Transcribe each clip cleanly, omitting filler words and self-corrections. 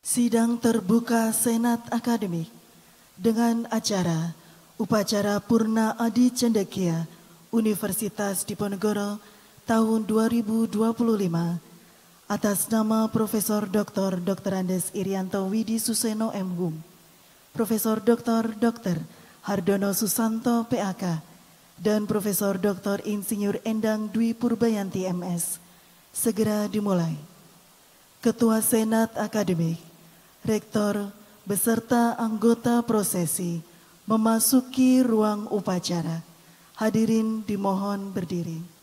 Sidang terbuka Senat Akademik dengan acara Upacara Purna Adi Cendekia Universitas Diponegoro tahun 2025 atas nama Profesor Dr. Andes Irianto Widi Suseno M.Hum, Profesor Dr. Hardono Susanto PAK, dan Profesor Dr. Insinyur Endang Dwi Purbayanti MS segera dimulai. Ketua Senat Akademik, Rektor beserta anggota prosesi memasuki ruang upacara. Hadirin dimohon berdiri.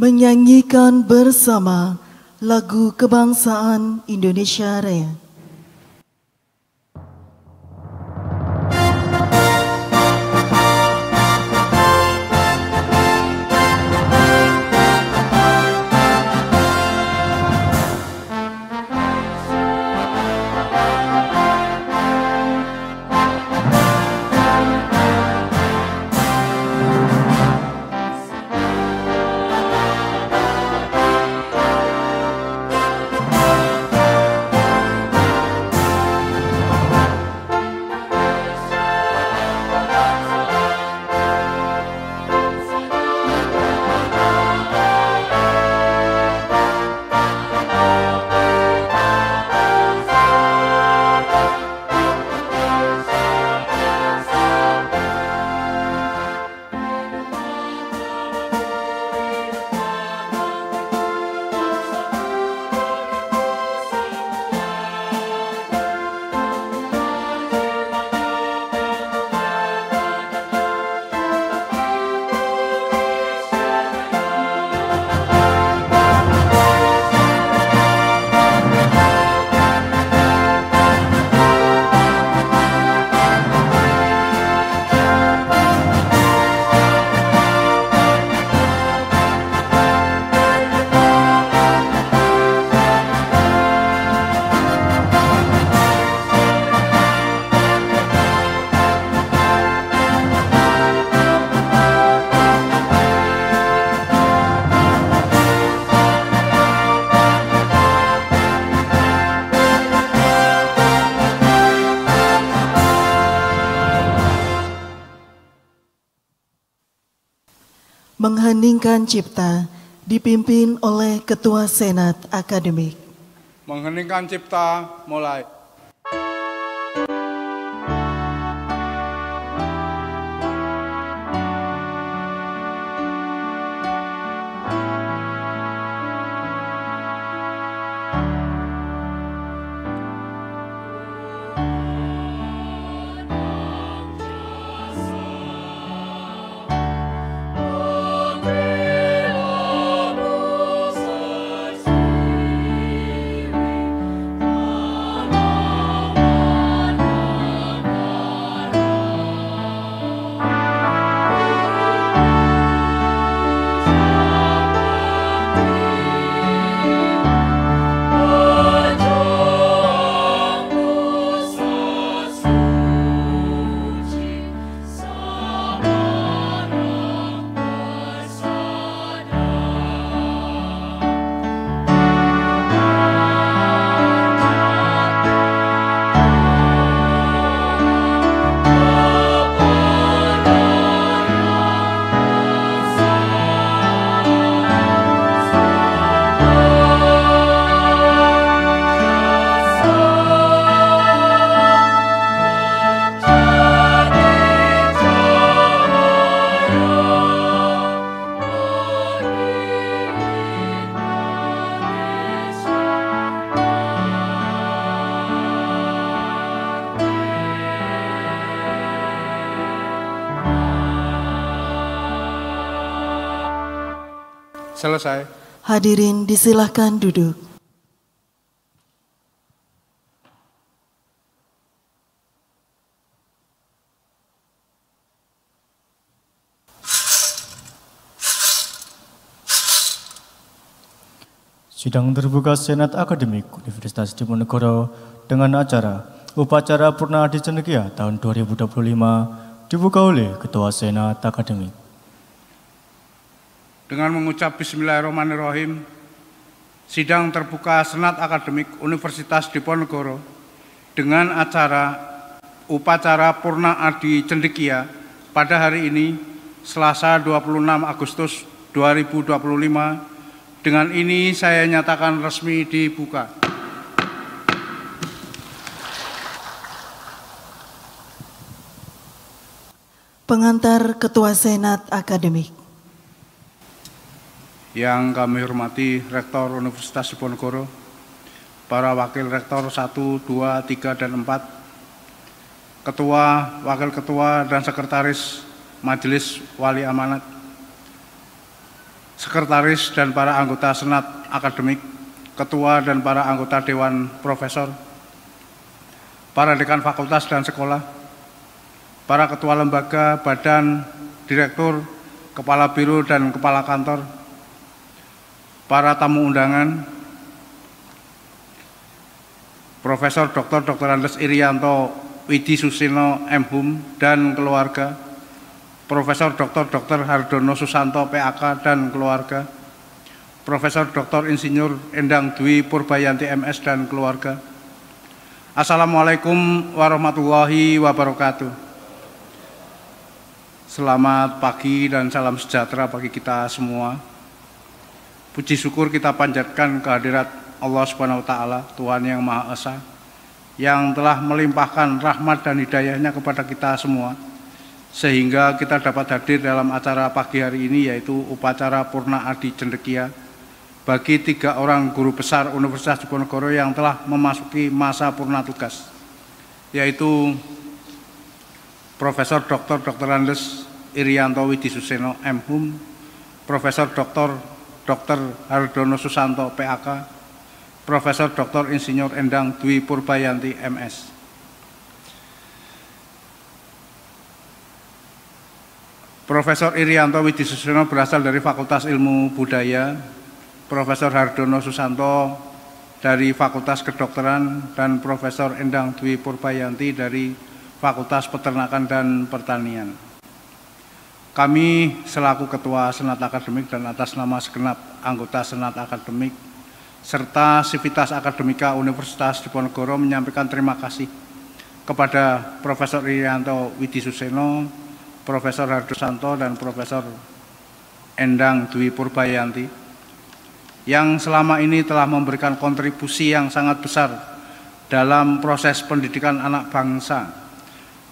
Menyanyikan bersama lagu kebangsaan Indonesia Raya. Mengheningkan cipta dipimpin oleh Ketua Senat Akademik. Mengheningkan cipta mulai. Selesai. Hadirin disilahkan duduk. Sidang terbuka Senat Akademik Universitas Diponegoro dengan acara Upacara Purna Adi Cendekia tahun 2025 dibuka oleh Ketua Senat Akademik. Dengan mengucap Bismillahirrahmanirrahim, sidang terbuka Senat Akademik Universitas Diponegoro dengan acara Upacara Purna Adi Cendekia pada hari ini, Selasa 26 Agustus 2025, dengan ini saya nyatakan resmi dibuka. Pengantar Ketua Senat Akademik. Yang kami hormati Rektor Universitas Diponegoro, para Wakil Rektor 1, 2, 3, dan 4, Ketua, Wakil Ketua, dan Sekretaris Majelis Wali Amanat, Sekretaris dan para anggota Senat Akademik, Ketua dan para anggota Dewan Profesor, para dekan fakultas dan sekolah, para ketua lembaga, badan, direktur, kepala biro, dan kepala kantor, para tamu undangan, Profesor Dr. Andes Irianto Widisuseno M.Hum dan keluarga, Profesor Dr. Hardono Susanto PAK dan keluarga, Profesor Dr. Insinyur Endang Dwi Purbayanti MS dan keluarga. Assalamualaikum warahmatullahi wabarakatuh. Selamat pagi dan salam sejahtera bagi kita semua. Puji syukur kita panjatkan kehadirat Allah Subhanahu wa Ta'ala, Tuhan yang Maha Esa, yang telah melimpahkan rahmat dan hidayahnya kepada kita semua, sehingga kita dapat hadir dalam acara pagi hari ini, yaitu Upacara Purna Adi Cendekia bagi 3 orang guru besar Universitas Diponegoro yang telah memasuki masa purna tugas, yaitu Profesor Dr. Andes Irianto Widisuseno M.Hum, Profesor Dr. Hardono Susanto PAK, Profesor Dr. Insinyur Endang Dwi Purbayanti MS. Profesor Irianto Widisuseno berasal dari Fakultas Ilmu Budaya, Profesor Hardono Susanto dari Fakultas Kedokteran, dan Profesor Endang Dwi Purbayanti dari Fakultas Peternakan dan Pertanian. Kami selaku Ketua Senat Akademik dan atas nama segenap anggota Senat Akademik serta Sivitas Akademika Universitas Diponegoro menyampaikan terima kasih kepada Profesor Irianto Widisuseno, Profesor Hardono Susanto, dan Profesor Endang Dwi Purbayanti yang selama ini telah memberikan kontribusi yang sangat besar dalam proses pendidikan anak bangsa,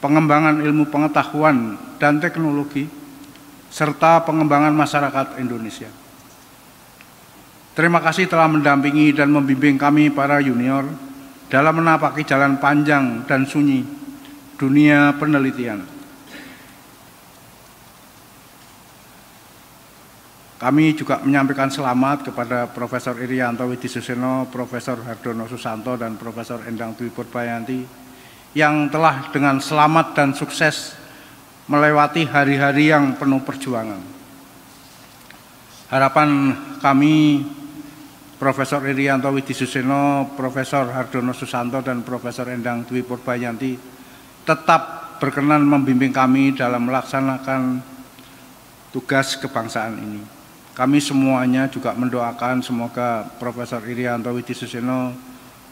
pengembangan ilmu pengetahuan dan teknologi, serta pengembangan masyarakat Indonesia. Terima kasih telah mendampingi dan membimbing kami para junior dalam menapaki jalan panjang dan sunyi dunia penelitian. Kami juga menyampaikan selamat kepada Profesor Irianto Widisuseno, Profesor Hardono Susanto, dan Profesor Endang Dwi Purbayanti yang telah dengan selamat dan sukses melewati hari-hari yang penuh perjuangan. Harapan kami, Profesor Irianto Widisuseno, Profesor Hardono Susanto, dan Profesor Endang Dwi Purbayanti tetap berkenan membimbing kami dalam melaksanakan tugas kebangsaan ini. Kami semuanya juga mendoakan semoga Profesor Irianto Widisuseno,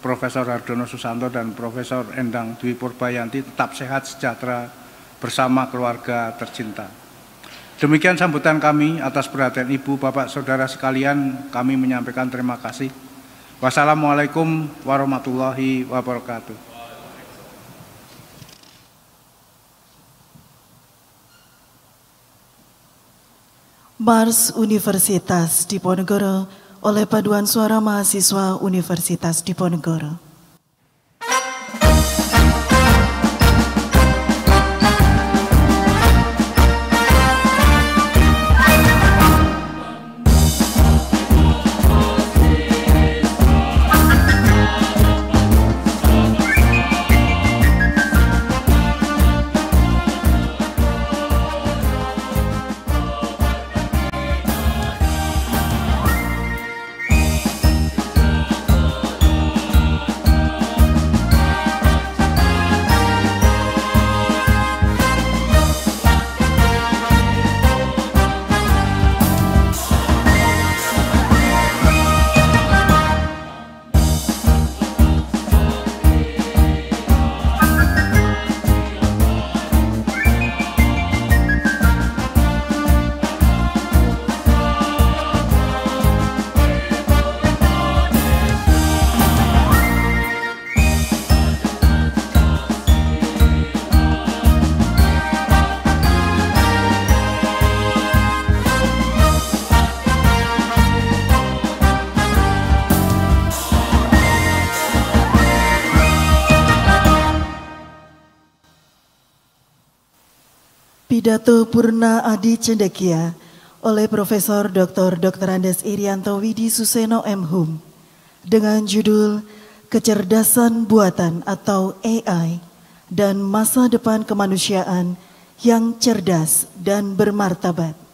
Profesor Hardono Susanto, dan Profesor Endang Dwi Purbayanti tetap sehat sejahtera bersama keluarga tercinta. Demikian sambutan kami. Atas perhatian Ibu, Bapak, Saudara sekalian, kami menyampaikan terima kasih. Wassalamualaikum warahmatullahi wabarakatuh. Mars Universitas Diponegoro oleh Paduan Suara Mahasiswa Universitas Diponegoro. Pidato Purna Adi Cendekia oleh Profesor Dr. Andes Irianto Widisuseno M.Hum dengan judul Kecerdasan Buatan atau AI dan Masa Depan Kemanusiaan yang Cerdas dan Bermartabat.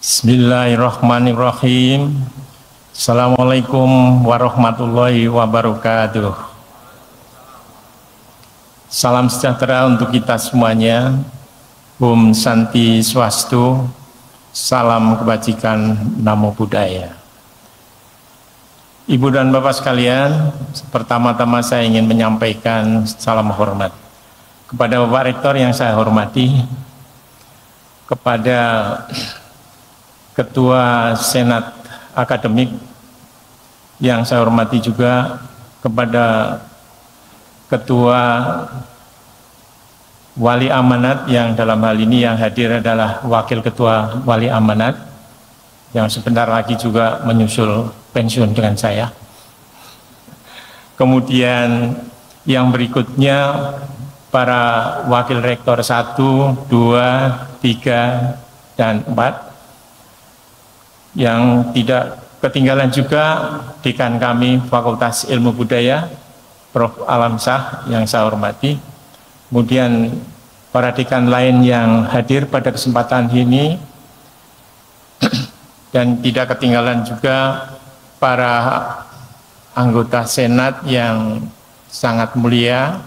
Bismillahirrahmanirrahim. Assalamualaikum warahmatullahi wabarakatuh. Salam sejahtera untuk kita semuanya. Om Santi Swastu. Salam kebajikan, Namo Buddhaya. Ibu dan Bapak sekalian, pertama-tama saya ingin menyampaikan salam hormat kepada Bapak Rektor yang saya hormati, kepada Ketua Senat Akademik yang saya hormati juga, kepada Ketua Wali Amanat yang dalam hal ini yang hadir adalah Wakil Ketua Wali Amanat yang sebentar lagi juga menyusul pensiun dengan saya. Kemudian yang berikutnya para wakil rektor 1, 2, 3, dan 4. Yang tidak ketinggalan juga dekan kami Fakultas Ilmu Budaya, Prof. Alamsyah yang saya hormati. Kemudian para dekan lain yang hadir pada kesempatan ini. Dan tidak ketinggalan juga para anggota Senat yang sangat mulia,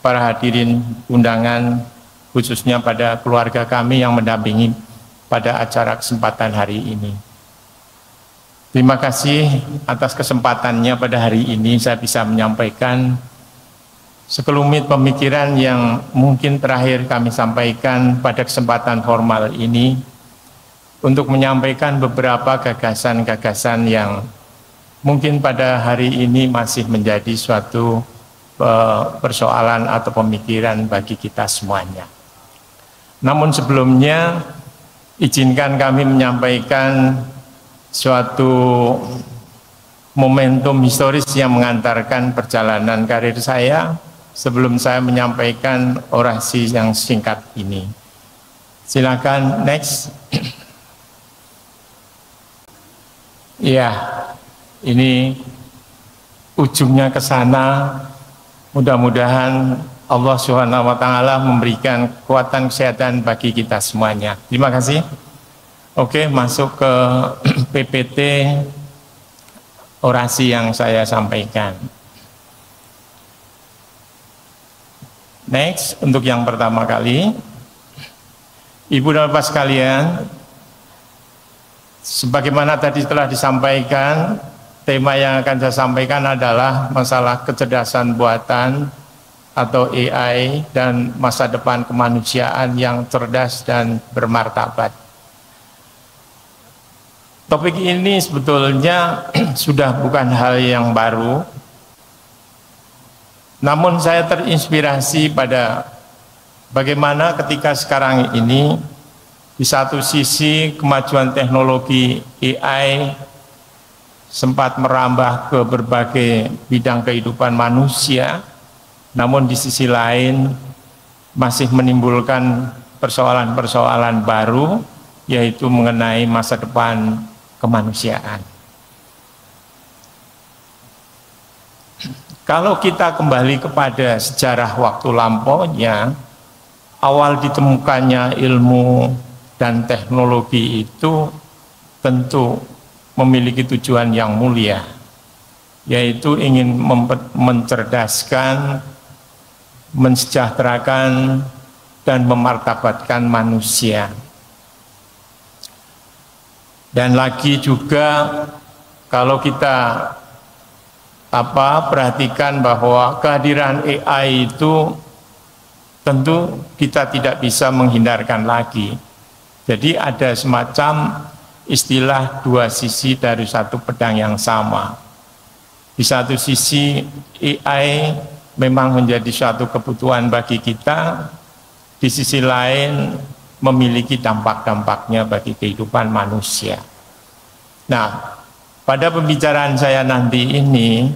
para hadirin undangan, khususnya pada keluarga kami yang mendampingi pada acara kesempatan hari ini. Terima kasih atas kesempatannya pada hari ini saya bisa menyampaikan sekelumit pemikiran yang mungkin terakhir kami sampaikan pada kesempatan formal ini untuk menyampaikan beberapa gagasan-gagasan yang mungkin pada hari ini masih menjadi suatu persoalan atau pemikiran bagi kita semuanya. Namun sebelumnya izinkan kami menyampaikan suatu momentum historis yang mengantarkan perjalanan karir saya sebelum saya menyampaikan orasi yang singkat ini. Silakan next. Ya, ini ujungnya ke sana. Mudah-mudahan Allah Subhanahu wa taala memberikan kekuatan kesehatan bagi kita semuanya. Terima kasih. Oke, masuk ke PPT orasi yang saya sampaikan. Next, untuk yang pertama kali, Ibu dan Bapak sekalian, sebagaimana tadi telah disampaikan, tema yang akan saya sampaikan adalah masalah kecerdasan buatan atau AI dan masa depan kemanusiaan yang cerdas dan bermartabat. Topik ini sebetulnya sudah bukan hal yang baru, namun saya terinspirasi pada bagaimana ketika sekarang ini di satu sisi kemajuan teknologi AI sempat merambah ke berbagai bidang kehidupan manusia, namun di sisi lain masih menimbulkan persoalan-persoalan baru, yaitu mengenai masa depan kemanusiaan. Kalau kita kembali kepada sejarah waktu lampaunya, awal ditemukannya ilmu dan teknologi itu tentu memiliki tujuan yang mulia, yaitu ingin mencerdaskan, mensejahterakan, dan memartabatkan manusia. Dan lagi juga kalau kita perhatikan bahwa kehadiran AI itu tentu kita tidak bisa menghindarkan lagi. Jadi ada semacam istilah dua sisi dari satu pedang yang sama. Di satu sisi AI memang menjadi suatu kebutuhan bagi kita, di sisi lain memiliki dampak-dampaknya bagi kehidupan manusia. Nah, pada pembicaraan saya nanti ini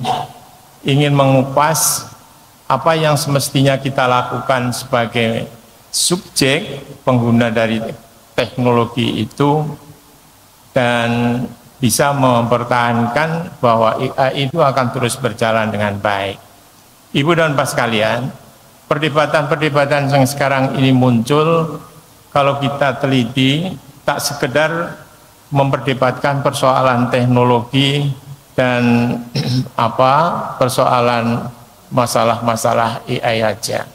ingin mengupas apa yang semestinya kita lakukan sebagai subjek pengguna dari teknologi itu dan bisa mempertahankan bahwa AI itu akan terus berjalan dengan baik. Ibu dan Bapak sekalian, perdebatan-perdebatan yang sekarang ini muncul, kalau kita teliti, tak sekedar memperdebatkan persoalan teknologi dan persoalan masalah-masalah AI aja,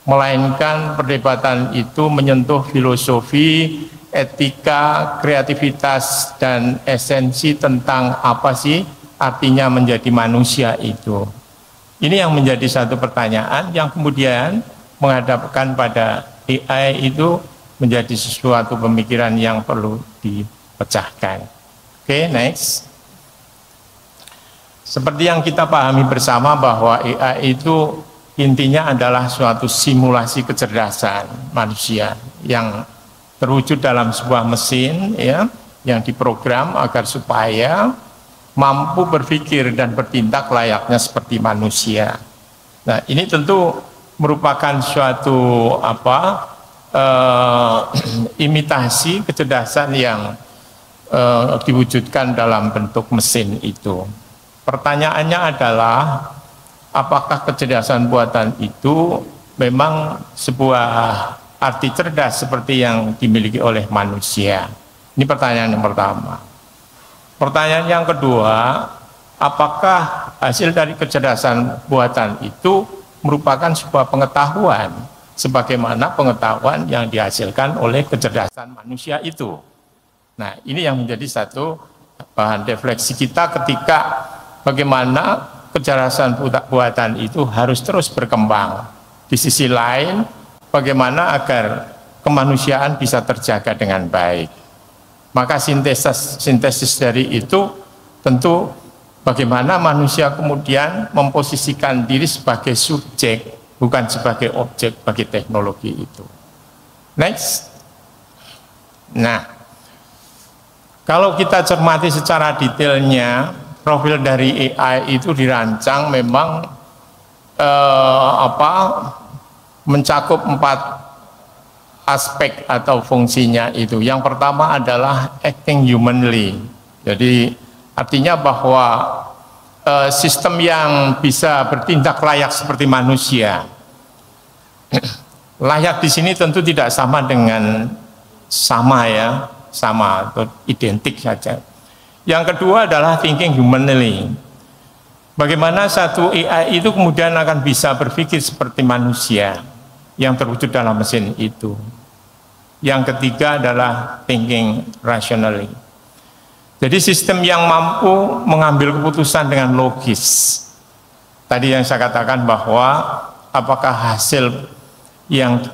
melainkan perdebatan itu menyentuh filosofi, etika, kreativitas, dan esensi tentang apa sih artinya menjadi manusia itu. Ini yang menjadi satu pertanyaan yang kemudian menghadapkan pada AI itu menjadi sesuatu pemikiran yang perlu dipecahkan. Oke, next. Seperti yang kita pahami bersama bahwa AI itu intinya adalah suatu simulasi kecerdasan manusia yang terwujud dalam sebuah mesin ya, yang diprogram agar supaya mampu berpikir dan bertindak layaknya seperti manusia. Nah, ini tentu merupakan suatu imitasi kecerdasan yang diwujudkan dalam bentuk mesin itu. Pertanyaannya adalah, apakah kecerdasan buatan itu memang sebuah arti cerdas seperti yang dimiliki oleh manusia? Ini pertanyaan yang pertama. Pertanyaan yang kedua, apakah hasil dari kecerdasan buatan itu merupakan sebuah pengetahuan sebagaimana pengetahuan yang dihasilkan oleh kecerdasan manusia itu? Nah, ini yang menjadi satu bahan refleksi kita ketika bagaimana kecerdasan buatan itu harus terus berkembang. Di sisi lain, bagaimana agar kemanusiaan bisa terjaga dengan baik. Maka sintesis dari itu tentu bagaimana manusia kemudian memposisikan diri sebagai subjek, bukan sebagai objek bagi teknologi itu. Next. Nah, kalau kita cermati secara detailnya, profil dari AI itu dirancang memang mencakup 4 aspek atau fungsinya itu. Yang pertama adalah acting humanly. Jadi artinya bahwa sistem yang bisa bertindak layak seperti manusia. Layak di sini tentu tidak sama dengan sama atau identik saja. Yang kedua adalah thinking humanly. Bagaimana satu AI itu kemudian akan bisa berpikir seperti manusia yang terwujud dalam mesin itu. Yang ketiga adalah thinking rationally. Jadi sistem yang mampu mengambil keputusan dengan logis. Tadi yang saya katakan bahwa apakah hasil yang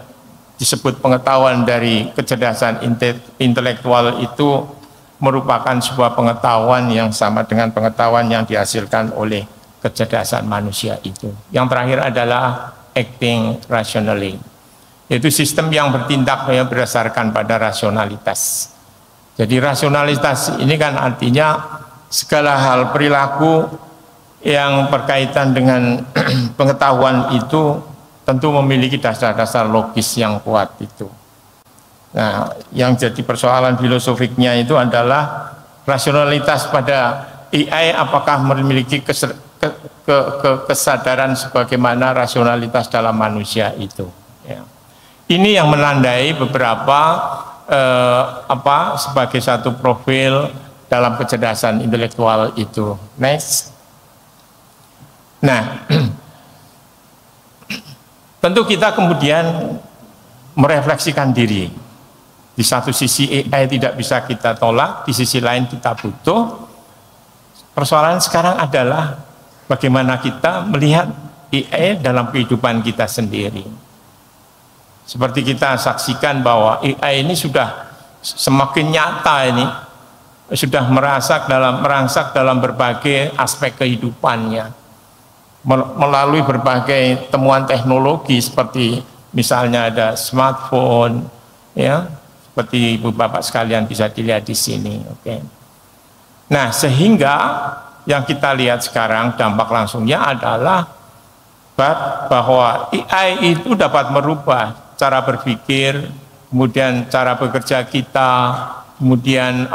disebut pengetahuan dari kecerdasan intelektual itu merupakan sebuah pengetahuan yang sama dengan pengetahuan yang dihasilkan oleh kecerdasan manusia itu. Yang terakhir adalah acting rationally, yaitu sistem yang bertindak berdasarkan pada rasionalitas. Jadi rasionalitas ini kan artinya segala hal perilaku yang berkaitan dengan pengetahuan itu tentu memiliki dasar-dasar logis yang kuat itu. Nah, yang jadi persoalan filosofiknya itu adalah rasionalitas pada AI, apakah memiliki kesadaran sebagaimana rasionalitas dalam manusia itu. Ya. Ini yang menandai beberapa sebagai satu profil dalam kecerdasan intelektual itu. Next. Nah, tentu kita kemudian merefleksikan diri. Di satu sisi AI tidak bisa kita tolak, di sisi lain kita butuh. Persoalan sekarang adalah bagaimana kita melihat AI dalam kehidupan kita sendiri. Seperti kita saksikan bahwa AI ini sudah semakin nyata ini, sudah merangsek dalam berbagai aspek kehidupannya. Melalui berbagai temuan teknologi seperti misalnya ada smartphone, ya, seperti Ibu Bapak sekalian bisa dilihat di sini. Oke. Nah, sehingga yang kita lihat sekarang dampak langsungnya adalah bahwa AI itu dapat merubah cara berpikir, kemudian cara bekerja kita, kemudian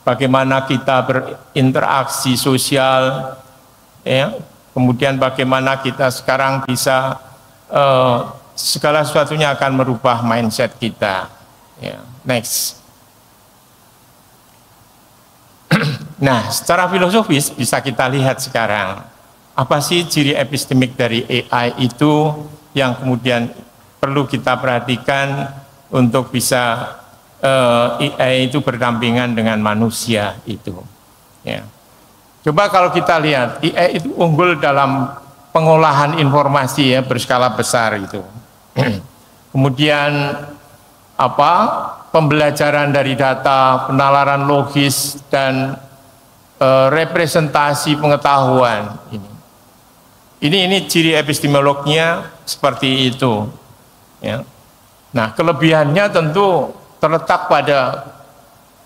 bagaimana kita berinteraksi sosial, ya, kemudian bagaimana kita sekarang bisa segala sesuatunya akan merubah mindset kita. Ya, next. Nah, secara filosofis bisa kita lihat sekarang apa sih ciri epistemik dari AI itu yang kemudian perlu kita perhatikan untuk bisa AI itu berdampingan dengan manusia itu. Ya. Coba kalau kita lihat AI itu unggul dalam pengolahan informasi ya berskala besar itu. Kemudian pembelajaran dari data, penalaran logis dan representasi pengetahuan ini. Ini ciri epistemolognya seperti itu. Ya. Nah, kelebihannya tentu terletak pada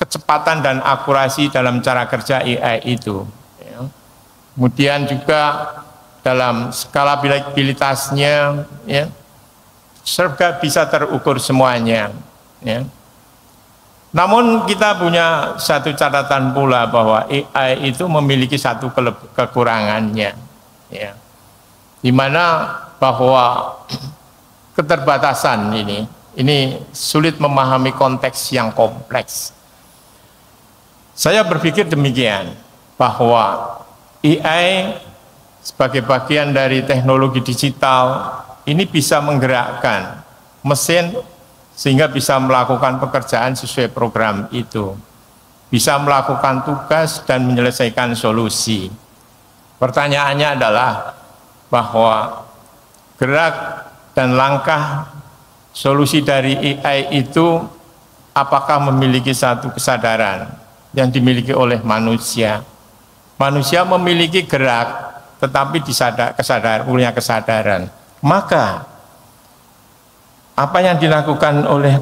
kecepatan dan akurasi dalam cara kerja AI itu. Ya. Kemudian juga dalam skalabilitasnya, ya, serba bisa terukur semuanya, ya. Namun kita punya satu catatan pula bahwa AI itu memiliki satu kekurangannya, ya, di mana bahwa keterbatasan ini sulit memahami konteks yang kompleks. Saya berpikir demikian, bahwa AI sebagai bagian dari teknologi digital ini bisa menggerakkan mesin sehingga bisa melakukan pekerjaan sesuai program itu, bisa melakukan tugas dan menyelesaikan solusi. Pertanyaannya adalah bahwa gerak dan langkah solusi dari AI itu apakah memiliki satu kesadaran yang dimiliki oleh manusia. Manusia memiliki gerak, tetapi punya kesadaran. Maka apa yang dilakukan oleh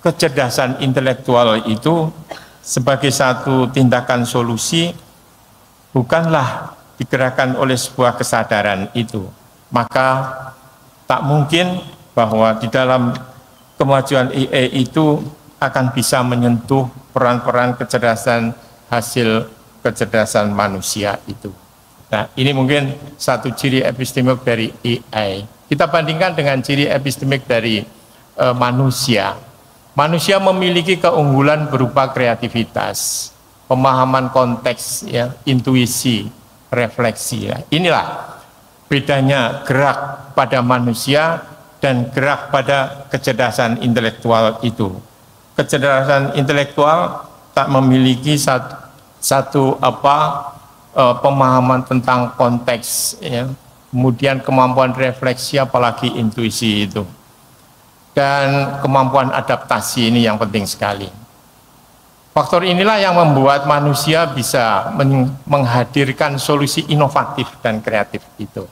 kecerdasan intelektual itu sebagai satu tindakan solusi bukanlah digerakkan oleh sebuah kesadaran itu. Maka tak mungkin bahwa di dalam kemajuan AI itu akan bisa menyentuh peran-peran kecerdasan hasil kecerdasan manusia itu. Nah, ini mungkin satu ciri epistemik dari AI. Kita bandingkan dengan ciri epistemik dari manusia. Manusia memiliki keunggulan berupa kreativitas, pemahaman konteks, ya, intuisi, refleksi. Ya. Inilah bedanya gerak pada manusia dan gerak pada kecerdasan intelektual itu. Kecerdasan intelektual tak memiliki satu pemahaman tentang konteks, ya. Kemudian kemampuan refleksi apalagi intuisi itu, dan kemampuan adaptasi ini yang penting sekali. Faktor inilah yang membuat manusia bisa menghadirkan solusi inovatif dan kreatif itu.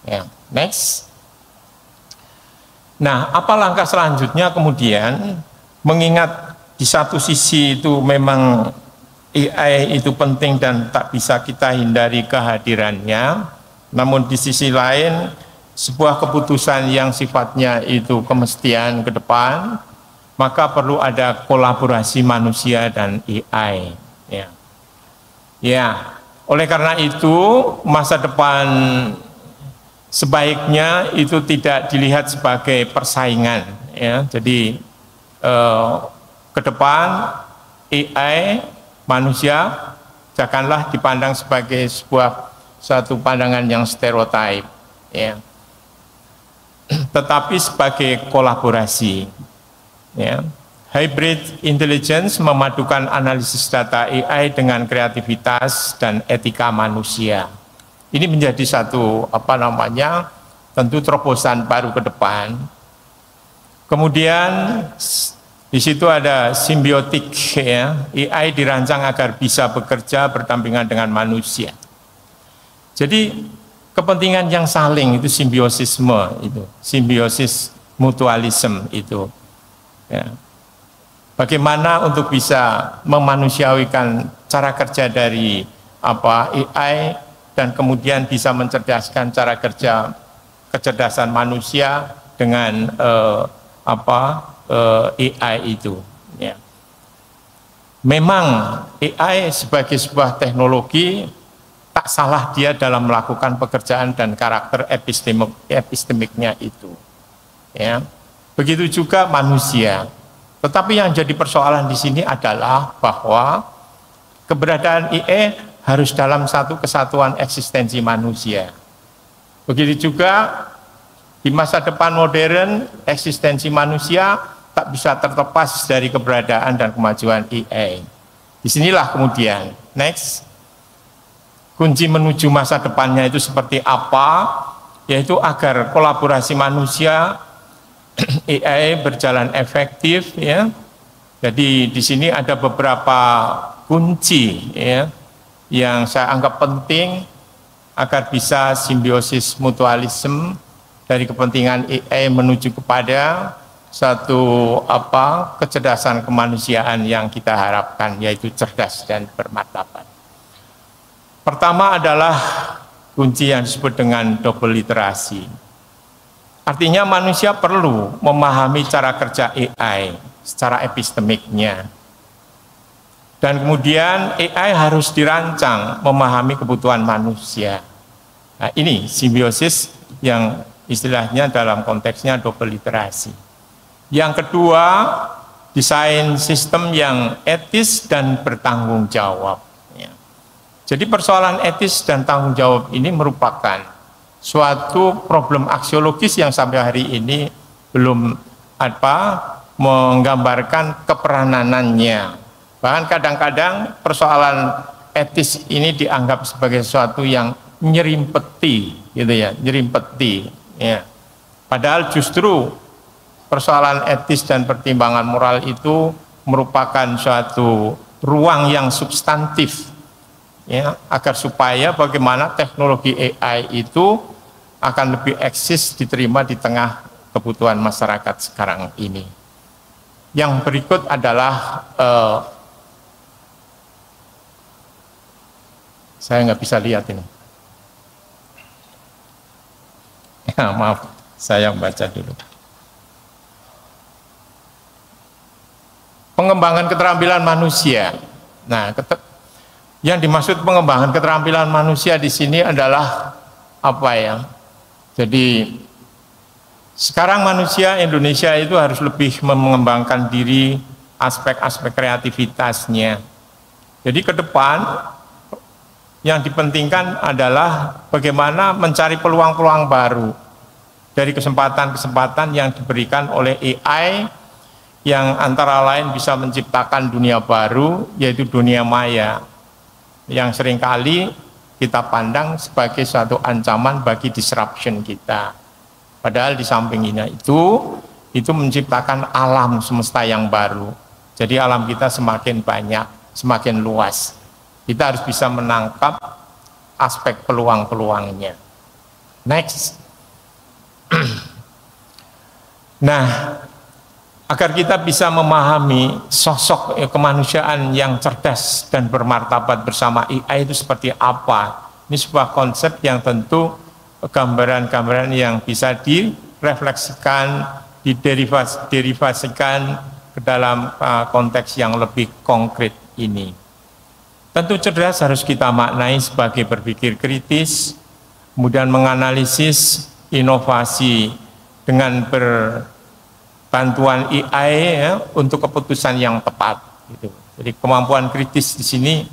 Ya, next. Nah, apa langkah selanjutnya kemudian? Mengingat di satu sisi itu memang AI itu penting dan tak bisa kita hindari kehadirannya. Namun di sisi lain, sebuah keputusan yang sifatnya itu kemestian ke depan, maka perlu ada kolaborasi manusia dan AI. Ya, oleh karena itu masa depan sebaiknya itu tidak dilihat sebagai persaingan. Ya, jadi ke depan AI manusia janganlah dipandang sebagai satu pandangan yang stereotip, ya, tetapi sebagai kolaborasi, ya. Hybrid intelligence memadukan analisis data AI dengan kreativitas dan etika manusia. Ini menjadi satu tentu terobosan baru ke depan. Kemudian di situ ada simbiotik, ya. AI dirancang agar bisa bekerja berdampingan dengan manusia. Jadi kepentingan yang saling itu simbiosisme itu, simbiosis mutualisme itu. Ya. Bagaimana untuk bisa memanusiawikan cara kerja dari AI dan kemudian bisa mencerdaskan cara kerja kecerdasan manusia dengan AI itu. Ya. Memang AI sebagai sebuah teknologi tak salah dia dalam melakukan pekerjaan dan karakter epistemiknya itu. Ya. Begitu juga manusia. Tetapi yang jadi persoalan di sini adalah bahwa keberadaan AI harus dalam satu kesatuan eksistensi manusia. Begitu juga di masa depan modern, eksistensi manusia tak bisa terlepas dari keberadaan dan kemajuan AI. Disinilah kemudian, next, kunci menuju masa depannya itu seperti apa, yaitu agar kolaborasi manusia AI berjalan efektif, ya. Jadi di sini ada beberapa kunci, ya, yang saya anggap penting agar bisa simbiosis mutualisme dari kepentingan AI menuju kepada satu kecerdasan kemanusiaan yang kita harapkan, yaitu cerdas dan bermartabat. Pertama adalah kunci yang disebut dengan double literasi. Artinya manusia perlu memahami cara kerja AI secara epistemiknya. Dan kemudian AI harus dirancang memahami kebutuhan manusia. Nah, ini simbiosis yang istilahnya dalam konteksnya double literasi. Yang kedua, desain sistem yang etis dan bertanggung jawab. Jadi persoalan etis dan tanggung jawab ini merupakan suatu problem aksiologis yang sampai hari ini belum menggambarkan keperanannya. Bahkan kadang-kadang persoalan etis ini dianggap sebagai sesuatu yang nyerimpeti, gitu ya, nyerimpeti. Ya. Padahal justru persoalan etis dan pertimbangan moral itu merupakan suatu ruang yang substantif, ya, agar supaya bagaimana teknologi AI itu akan lebih eksis diterima di tengah kebutuhan masyarakat sekarang ini. Yang berikut adalah saya nggak bisa lihat ini. Ya, maaf, saya baca dulu. Pengembangan keterampilan manusia. Nah, yang dimaksud pengembangan keterampilan manusia di sini adalah apa ya? Jadi sekarang manusia Indonesia itu harus lebih mengembangkan diri, aspek-aspek kreativitasnya. Jadi ke depan yang dipentingkan adalah bagaimana mencari peluang-peluang baru dari kesempatan-kesempatan yang diberikan oleh AI yang antara lain bisa menciptakan dunia baru, yaitu dunia maya, yang seringkali kita pandang sebagai suatu ancaman bagi disruption kita. Padahal di sampingnya itu menciptakan alam semesta yang baru. Jadi alam kita semakin banyak, semakin luas. Kita harus bisa menangkap aspek peluang-peluangnya. Next. Nah, agar kita bisa memahami sosok kemanusiaan yang cerdas dan bermartabat bersama AI itu seperti apa. Ini sebuah konsep yang tentu gambaran-gambaran yang bisa direfleksikan, diderivasikan ke dalam konteks yang lebih konkret ini. Tentu cerdas harus kita maknai sebagai berpikir kritis, kemudian menganalisis inovasi dengan bantuan AI ya, untuk keputusan yang tepat. Gitu. Jadi kemampuan kritis di sini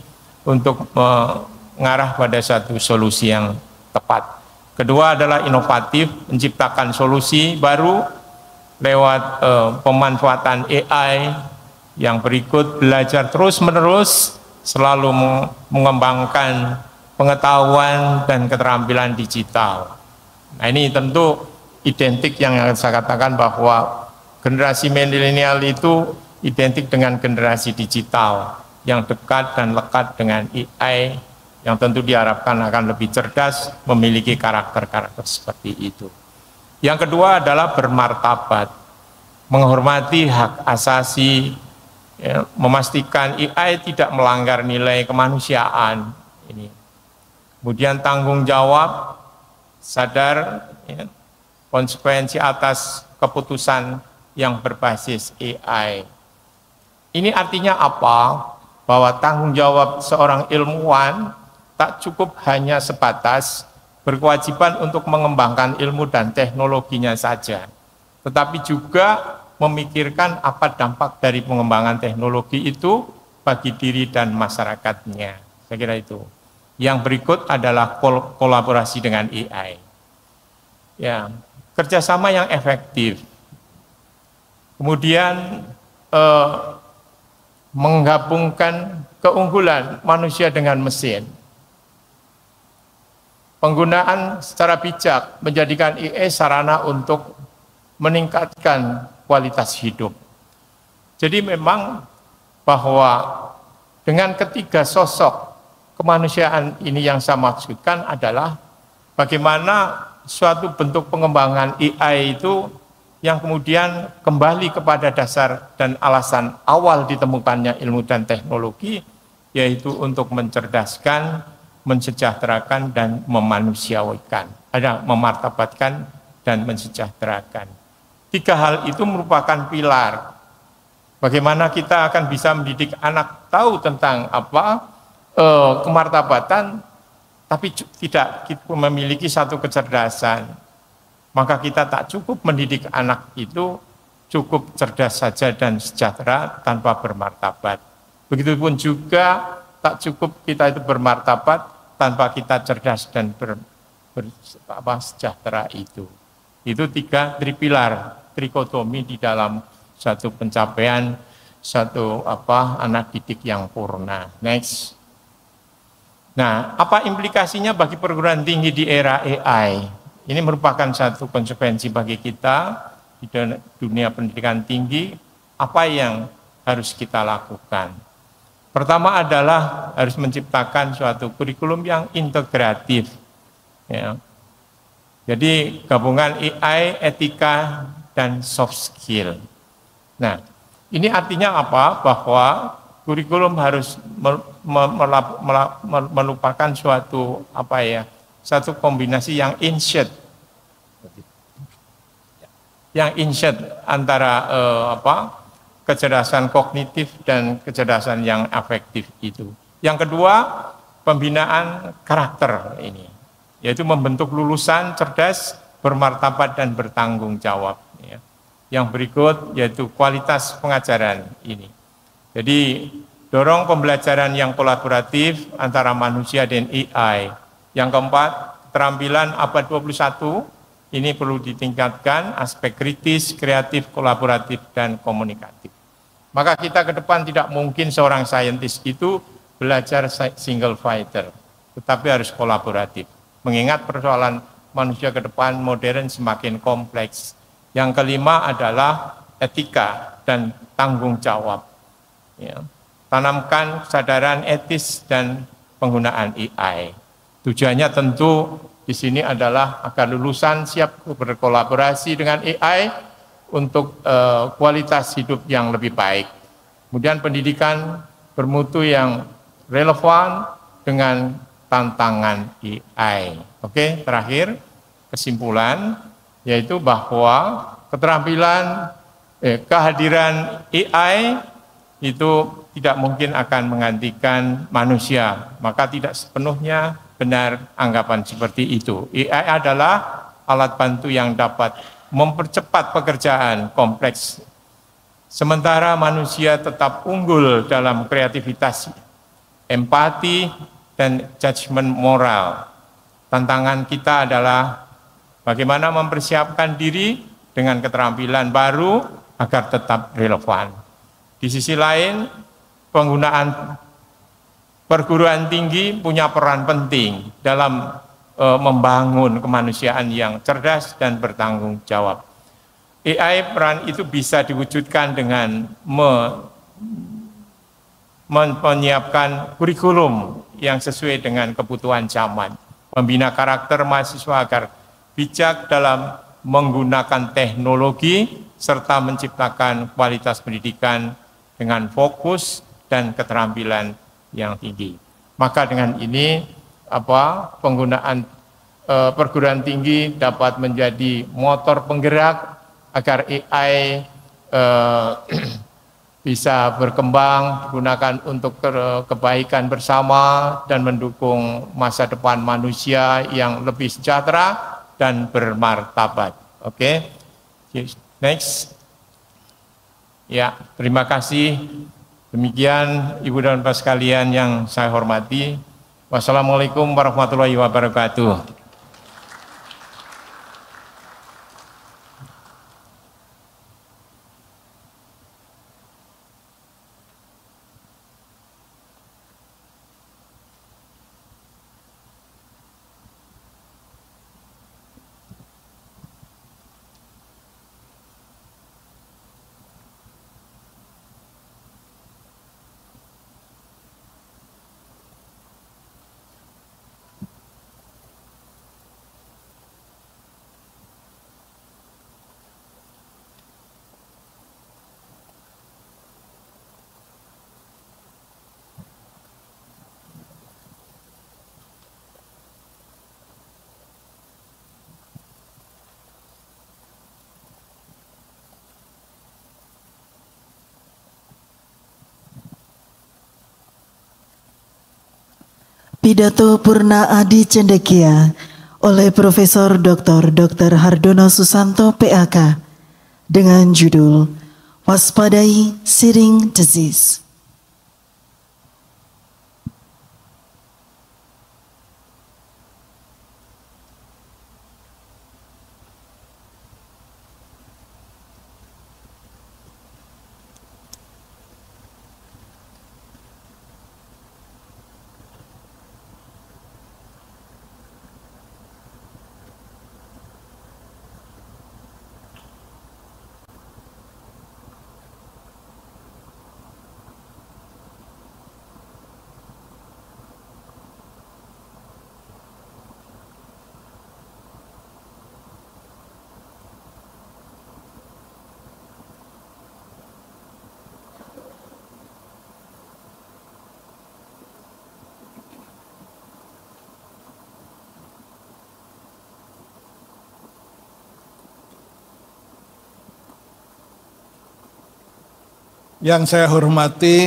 untuk mengarah pada satu solusi yang tepat. Kedua adalah inovatif, menciptakan solusi baru lewat pemanfaatan AI. Yang berikut, belajar terus-menerus, selalu mengembangkan pengetahuan dan keterampilan digital. Nah, ini tentu identik yang saya katakan bahwa generasi milenial itu identik dengan generasi digital yang dekat dan lekat dengan AI, yang tentu diharapkan akan lebih cerdas, memiliki karakter-karakter seperti itu. Yang kedua adalah bermartabat, menghormati hak asasi, ya, memastikan AI tidak melanggar nilai kemanusiaan. Ini. Kemudian tanggung jawab, sadar ya, konsekuensi atas keputusan yang berbasis AI. Ini artinya apa? Bahwa tanggung jawab seorang ilmuwan tak cukup hanya sebatas berkewajiban untuk mengembangkan ilmu dan teknologinya saja, tetapi juga memikirkan apa dampak dari pengembangan teknologi itu bagi diri dan masyarakatnya. Saya kira itu. Yang berikut adalah kolaborasi dengan AI. Ya, kerjasama yang efektif. Kemudian menggabungkan keunggulan manusia dengan mesin. Penggunaan secara bijak menjadikan AI sarana untuk meningkatkan kualitas hidup. Jadi memang bahwa dengan ketiga sosok kemanusiaan ini yang saya maksudkan adalah bagaimana suatu bentuk pengembangan AI itu yang kemudian kembali kepada dasar dan alasan awal ditemukannya ilmu dan teknologi, yaitu untuk mencerdaskan, mensejahterakan dan memanusiawikan, ada memartabatkan dan mensejahterakan. 3 hal itu merupakan pilar. Bagaimana kita akan bisa mendidik anak tahu tentang kemartabatan, tapi tidak memiliki satu kecerdasan. Maka kita tak cukup mendidik anak itu cukup cerdas saja dan sejahtera tanpa bermartabat. Begitupun juga tak cukup kita itu bermartabat tanpa kita cerdas dan sejahtera itu. Itu 3 tripilar, trikotomi di dalam satu pencapaian satu anak didik yang purna. Next. Nah, apa implikasinya bagi perguruan tinggi di era AI? Ini merupakan satu konsekuensi bagi kita di dunia pendidikan tinggi. Apa yang harus kita lakukan? Pertama adalah harus menciptakan suatu kurikulum yang integratif. Ya. Jadi gabungan AI, etika, dan soft skill. Nah, ini artinya apa? Bahwa kurikulum harus melupakan suatu satu kombinasi yang inset antara kecerdasan kognitif dan kecerdasan yang afektif itu. Yang kedua, pembinaan karakter ini, yaitu membentuk lulusan cerdas, bermartabat dan bertanggung jawab. Ya. Yang berikut yaitu kualitas pengajaran ini. Jadi dorong pembelajaran yang kolaboratif antara manusia dan AI. Yang keempat, keterampilan abad 21 ini perlu ditingkatkan aspek kritis, kreatif, kolaboratif, dan komunikatif. Maka kita ke depan tidak mungkin seorang saintis itu belajar single fighter, tetapi harus kolaboratif. Mengingat persoalan manusia ke depan modern semakin kompleks. Yang kelima adalah etika dan tanggung jawab. Ya. Tanamkan kesadaran etis dan penggunaan AI. Tujuannya tentu di sini adalah agar lulusan siap berkolaborasi dengan AI untuk kualitas hidup yang lebih baik. Kemudian pendidikan bermutu yang relevan dengan tantangan AI. Oke, terakhir kesimpulan yaitu bahwa keterampilan kehadiran AI itu tidak mungkin akan menggantikan manusia, maka tidak sepenuhnya benar anggapan seperti itu. AI adalah alat bantu yang dapat mempercepat pekerjaan kompleks, sementara manusia tetap unggul dalam kreativitas, empati, dan judgement moral. Tantangan kita adalah bagaimana mempersiapkan diri dengan keterampilan baru agar tetap relevan. Di sisi lain, penggunaan perguruan tinggi punya peran penting dalam membangun kemanusiaan yang cerdas dan bertanggung jawab. AI peran itu bisa diwujudkan dengan menyiapkan kurikulum yang sesuai dengan kebutuhan zaman, membina karakter mahasiswa agar bijak dalam menggunakan teknologi, serta menciptakan kualitas pendidikan dengan fokus dan keterampilan yang tinggi. Maka dengan ini penggunaan perguruan tinggi dapat menjadi motor penggerak agar AI bisa berkembang, digunakan untuk kebaikan bersama dan mendukung masa depan manusia yang lebih sejahtera dan bermartabat. Oke, next. Ya, terima kasih. Demikian Ibu dan Bapak sekalian yang saya hormati. Wassalamualaikum warahmatullahi wabarakatuh. Pidato Purna Adi Cendekia oleh Profesor Dr. Hardono Susanto PAK dengan judul Waspadai Seeding Disease. Yang saya hormati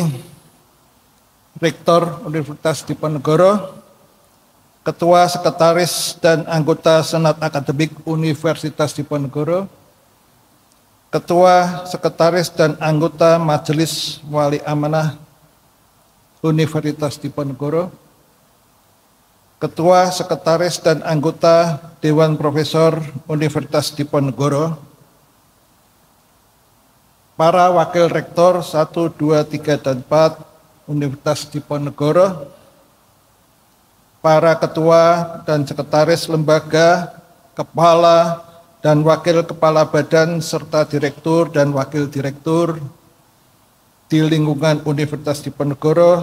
Rektor Universitas Diponegoro, Ketua, Sekretaris, dan anggota Senat Akademik Universitas Diponegoro, Ketua, Sekretaris, dan anggota Majelis Wali Amanah Universitas Diponegoro, Ketua, Sekretaris, dan anggota Dewan Profesor Universitas Diponegoro, para Wakil Rektor 1, 2, 3, dan 4 Universitas Diponegoro, para Ketua dan Sekretaris Lembaga, Kepala dan Wakil Kepala Badan, serta Direktur dan Wakil Direktur di lingkungan Universitas Diponegoro,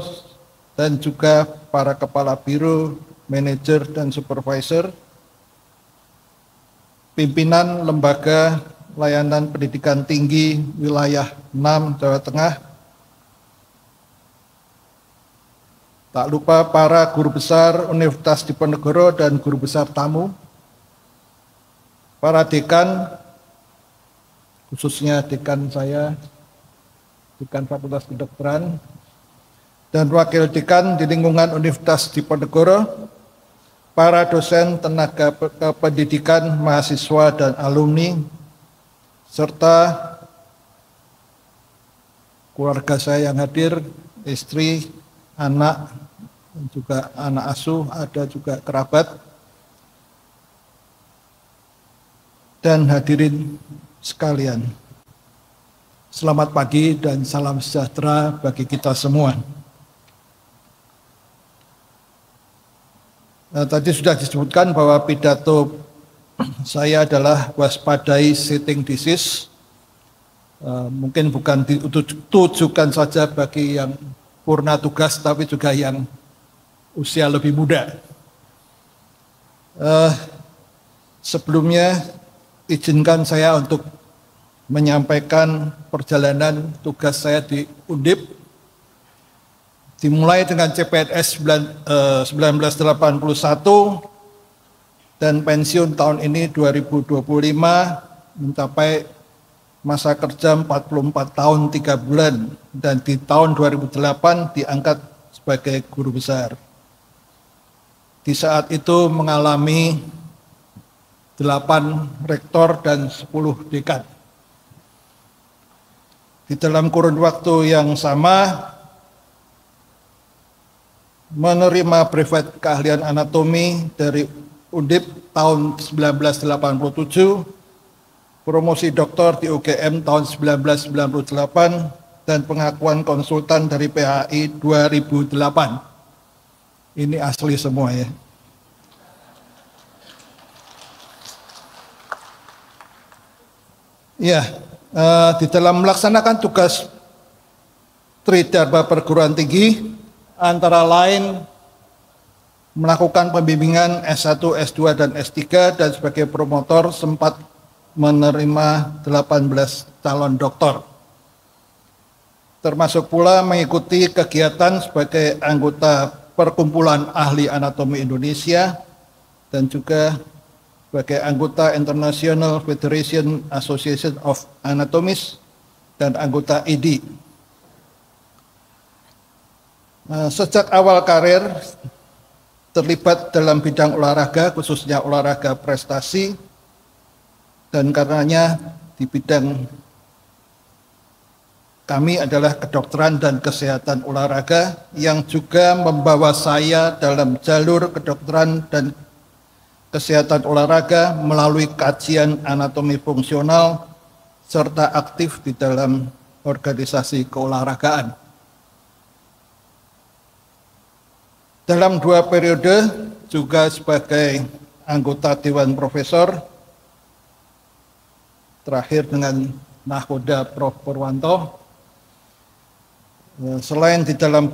dan juga para Kepala Biro, Manajer, dan Supervisor, pimpinan Lembaga Layanan Pendidikan Tinggi Wilayah 6 Jawa Tengah, tak lupa para guru besar Universitas Diponegoro dan guru besar tamu, para dekan, khususnya dekan saya, dekan Fakultas Kedokteran, dan wakil dekan di lingkungan Universitas Diponegoro, para dosen, tenaga pendidikan, mahasiswa, dan alumni, serta keluarga saya yang hadir, istri, anak, dan juga anak asuh, ada juga kerabat, dan hadirin sekalian. Selamat pagi dan salam sejahtera bagi kita semua. Nah, tadi sudah disebutkan bahwa pidato saya adalah waspadai seeding disease. Mungkin bukan ditujukan saja bagi yang purna tugas, tapi juga yang usia lebih muda. Sebelumnya izinkan saya untuk menyampaikan perjalanan tugas saya di Undip. Dimulai dengan CPNS 1981 dan pensiun tahun ini 2025, mencapai masa kerja 44 tahun 3 bulan, dan di tahun 2008 diangkat sebagai guru besar. Di saat itu mengalami 8 rektor dan 10 dekan. Di dalam kurun waktu yang sama, menerima brevet keahlian anatomi dari Undip tahun 1987, promosi doktor di UGM tahun 1998, dan pengakuan konsultan dari PHI 2008. Ini asli semua ya. Ya, di dalam melaksanakan tugas Tridharma Perguruan Tinggi, antara lain melakukan pembimbingan S1, S2, dan S3, dan sebagai promotor sempat menerima 18 calon doktor. Termasuk pula mengikuti kegiatan sebagai anggota Perkumpulan Ahli Anatomi Indonesia, dan juga sebagai anggota International Federation Association of Anatomists, dan anggota IDI. Sejak awal karir, terlibat dalam bidang olahraga, khususnya olahraga prestasi, dan karenanya di bidang kami adalah kedokteran dan kesehatan olahraga yang juga membawa saya dalam jalur kedokteran dan kesehatan olahraga melalui kajian anatomi fungsional serta aktif di dalam organisasi keolahragaan. Dalam 2 periode juga sebagai anggota Dewan Profesor, terakhir dengan nahoda Prof. Purwanto. Selain di dalam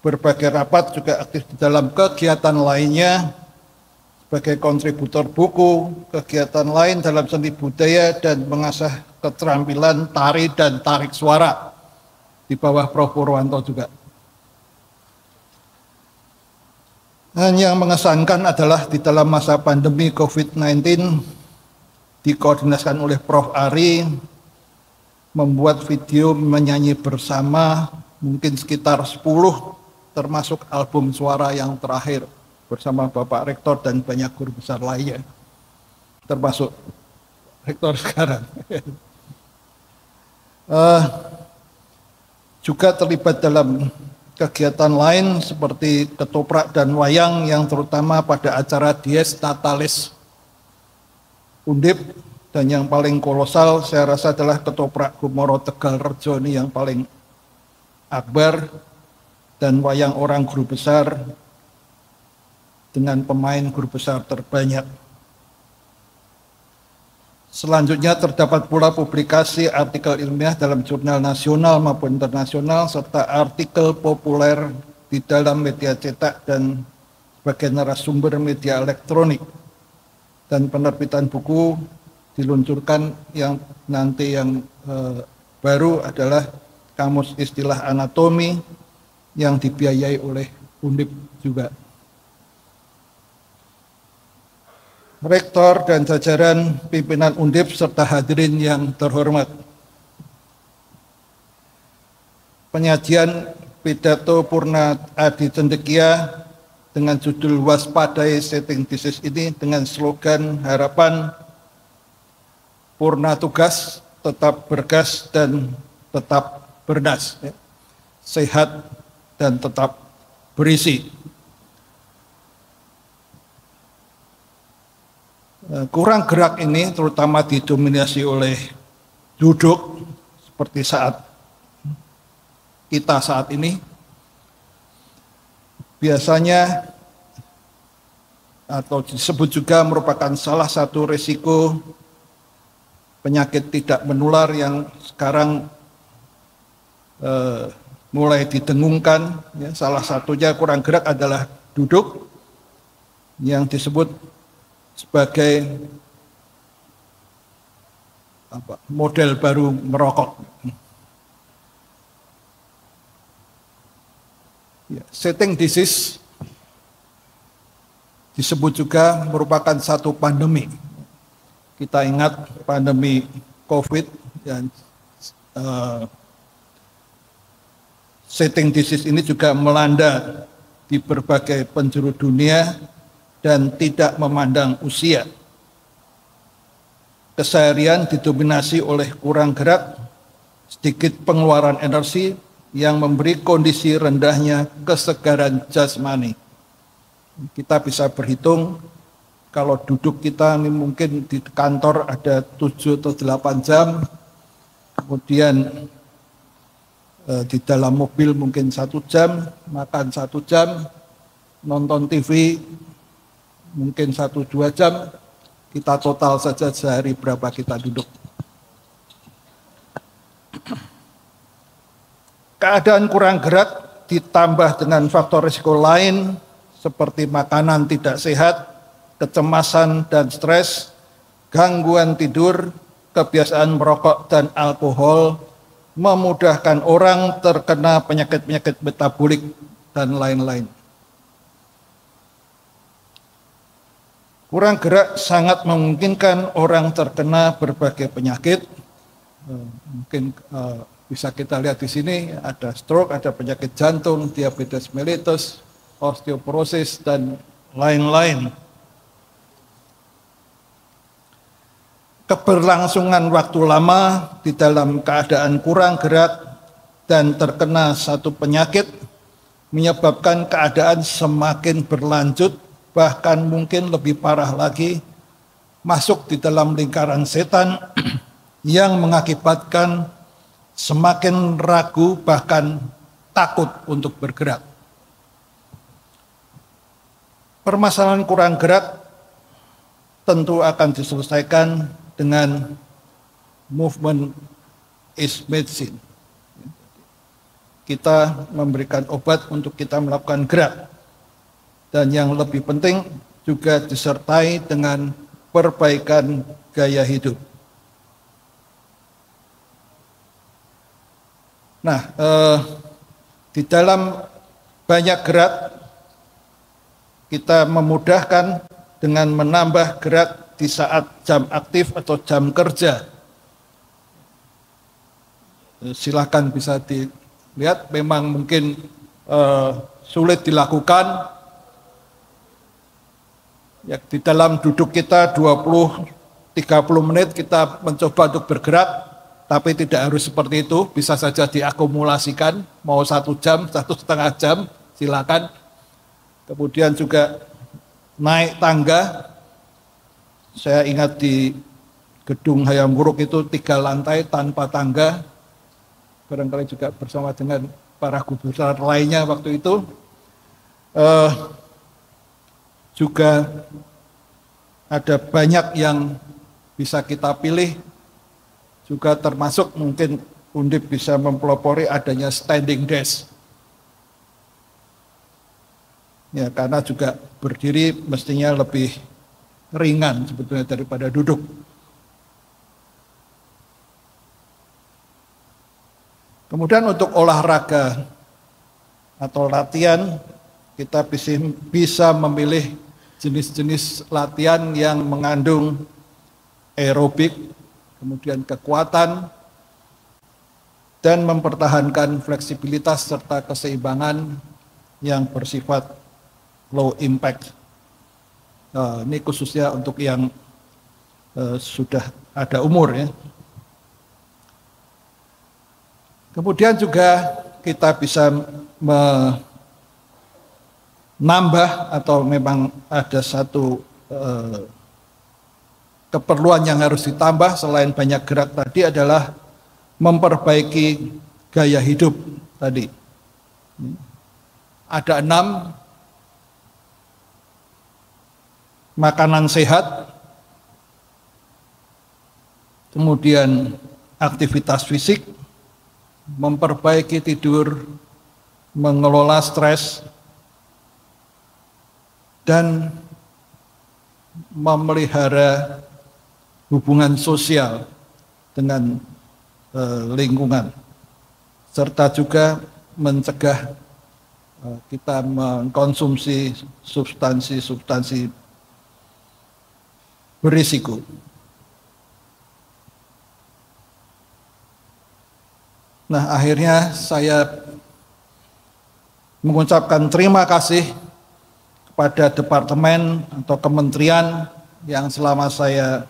berbagai rapat, juga aktif di dalam kegiatan lainnya sebagai kontributor buku, kegiatan lain dalam seni budaya, dan mengasah keterampilan tari dan tarik suara di bawah Prof. Purwanto juga. Dan yang mengesankan adalah di dalam masa pandemi COVID-19 dikoordinasikan oleh Prof. Ari membuat video menyanyi bersama mungkin sekitar 10 termasuk album suara yang terakhir bersama Bapak Rektor dan banyak guru besar lainnya termasuk Rektor sekarang. Juga terlibat dalam kegiatan lain seperti ketoprak dan wayang yang terutama pada acara Dies Natalis Undip, dan yang paling kolosal saya rasa adalah ketoprak Gumoro Tegal Rejo ini yang paling akbar, dan wayang orang guru besar dengan pemain guru besar terbanyak. Selanjutnya terdapat pula publikasi artikel ilmiah dalam jurnal nasional maupun internasional serta artikel populer di dalam media cetak dan sebagai narasumber media elektronik, dan penerbitan buku diluncurkan yang nanti yang baru adalah Kamus Istilah Anatomi yang dibiayai oleh Undip juga. Rektor dan jajaran pimpinan Undip serta hadirin yang terhormat. Penyajian pidato Purna Adi Cendekia dengan judul Waspadai Setting Disease ini dengan slogan harapan purna tugas, tetap bergas dan tetap bernas, ya. Sehat dan tetap berisi. Kurang gerak ini terutama didominasi oleh duduk seperti saat kita saat ini. Biasanya atau disebut juga merupakan salah satu risiko penyakit tidak menular yang sekarang mulai didengungkan, ya. Salah satunya kurang gerak adalah duduk yang disebut sebagai model baru merokok. Ya, setting disease disebut juga merupakan satu pandemi. Kita ingat pandemi COVID dan setting disease ini juga melanda di berbagai penjuru dunia dan tidak memandang usia. Keseharian didominasi oleh kurang gerak, sedikit pengeluaran energi yang memberi kondisi rendahnya kesegaran jasmani. Kita bisa berhitung kalau duduk kita ini mungkin di kantor ada 7 atau 8 jam, kemudian di dalam mobil mungkin 1 jam, makan 1 jam, nonton TV mungkin 1-2 jam, kita total saja sehari berapa kita duduk. Keadaan kurang gerak ditambah dengan faktor risiko lain seperti makanan tidak sehat, kecemasan dan stres, gangguan tidur, kebiasaan merokok dan alkohol, memudahkan orang terkena penyakit-penyakit metabolik dan lain-lain. Kurang gerak sangat memungkinkan orang terkena berbagai penyakit. Mungkin bisa kita lihat di sini ada stroke, ada penyakit jantung, diabetes mellitus, osteoporosis, dan lain-lain. Keberlangsungan waktu lama di dalam keadaan kurang gerak dan terkena satu penyakit menyebabkan keadaan semakin berlanjut, bahkan mungkin lebih parah lagi, masuk di dalam lingkaran setan yang mengakibatkan semakin ragu, bahkan takut untuk bergerak. Permasalahan kurang gerak tentu akan diselesaikan dengan movement is medicine. Kita memberikan obat untuk kita melakukan gerak. Dan yang lebih penting juga disertai dengan perbaikan gaya hidup. Nah, di dalam banyak gerak, kita memudahkan dengan menambah gerak di saat jam aktif atau jam kerja. Silakan bisa dilihat, memang mungkin sulit dilakukan. Ya, di dalam duduk kita 20-30 menit kita mencoba untuk bergerak, tapi tidak harus seperti itu, bisa saja diakumulasikan, mau 1 jam, 1,5 jam, silakan. Kemudian juga naik tangga. Saya ingat di gedung Hayam Wuruk itu 3 lantai tanpa tangga, barangkali juga bersama dengan para gubernur lainnya waktu itu. Juga ada banyak yang bisa kita pilih, juga termasuk mungkin Undip bisa mempelopori adanya standing desk. Ya, karena juga berdiri mestinya lebih ringan sebetulnya daripada duduk. Kemudian untuk olahraga atau latihan, kita bisa memilih jenis-jenis latihan yang mengandung aerobik, kemudian kekuatan, dan mempertahankan fleksibilitas serta keseimbangan yang bersifat low impact. Ini khususnya untuk yang sudah ada umur ya. Kemudian juga kita bisa menambah atau memang ada satu keperluan yang harus ditambah selain banyak gerak tadi adalah memperbaiki gaya hidup tadi. Ada 6: makanan sehat, kemudian aktivitas fisik, memperbaiki tidur, mengelola stres, dan memelihara hubungan sosial dengan lingkungan, serta juga mencegah kita mengkonsumsi substansi-substansi berisiko. Nah, akhirnya saya mengucapkan terima kasih kepada departemen atau kementerian yang selama saya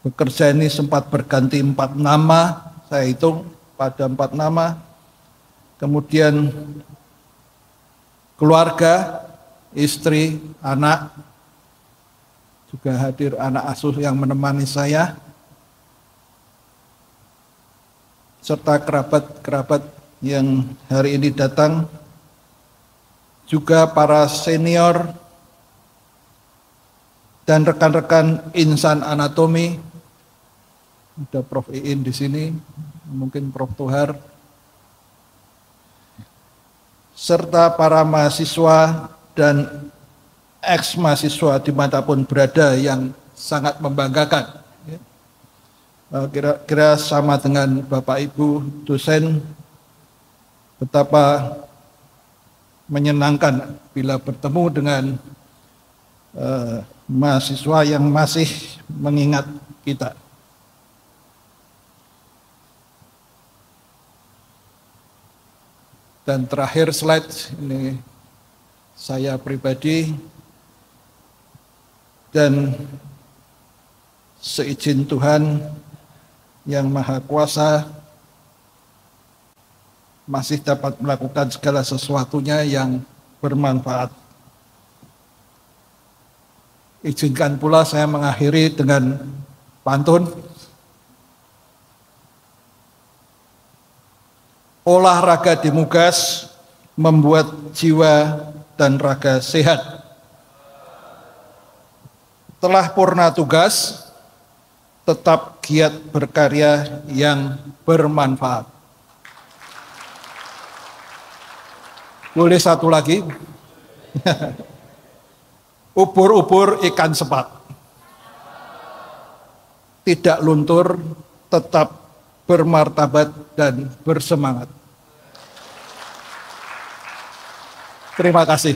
bekerja ini sempat berganti 4 nama, saya hitung pada 4 nama. Kemudian keluarga, istri, anak, juga hadir anak asuh yang menemani saya, serta kerabat-kerabat yang hari ini datang, juga para senior dan rekan-rekan insan anatomi. Ada Prof. Iin di sini, mungkin Prof. Tuhar, serta para mahasiswa dan ex-mahasiswa dimanapun berada yang sangat membanggakan. Kira-kira sama dengan Bapak Ibu dosen, betapa menyenangkan bila bertemu dengan mahasiswa yang masih mengingat kita. Dan terakhir slide ini saya pribadi dan seizin Tuhan yang Maha Kuasa masih dapat melakukan segala sesuatunya yang bermanfaat. Izinkan pula saya mengakhiri dengan pantun. Olahraga dimugas membuat jiwa dan raga sehat. Telah purna tugas, tetap giat berkarya yang bermanfaat. Boleh satu lagi? Ubur-ubur ikan sepat. Tidak luntur, tetap bermartabat dan bersemangat. Terima kasih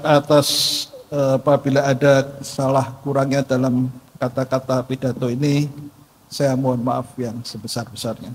atas apabila ada salah kurangnya dalam kata-kata pidato ini, saya mohon maaf yang sebesar-besarnya.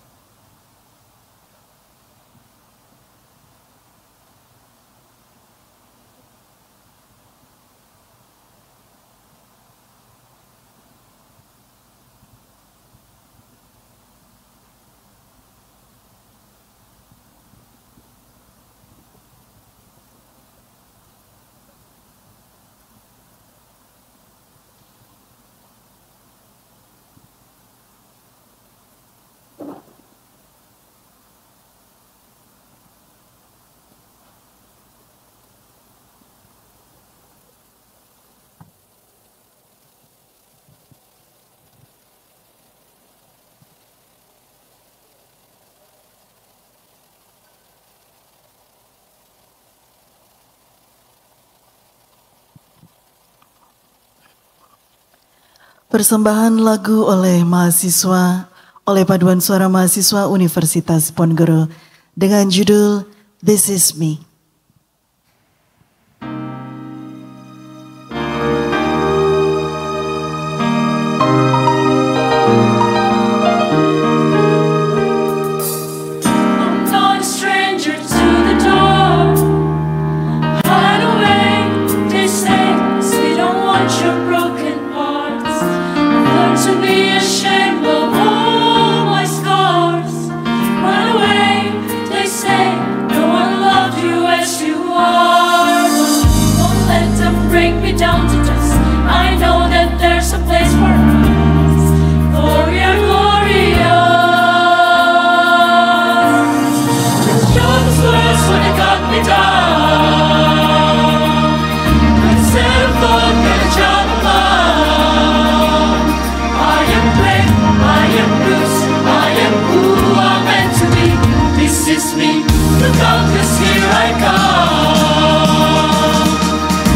Persembahan lagu oleh mahasiswa, oleh Paduan Suara Mahasiswa Universitas Ponegoro dengan judul This Is Me.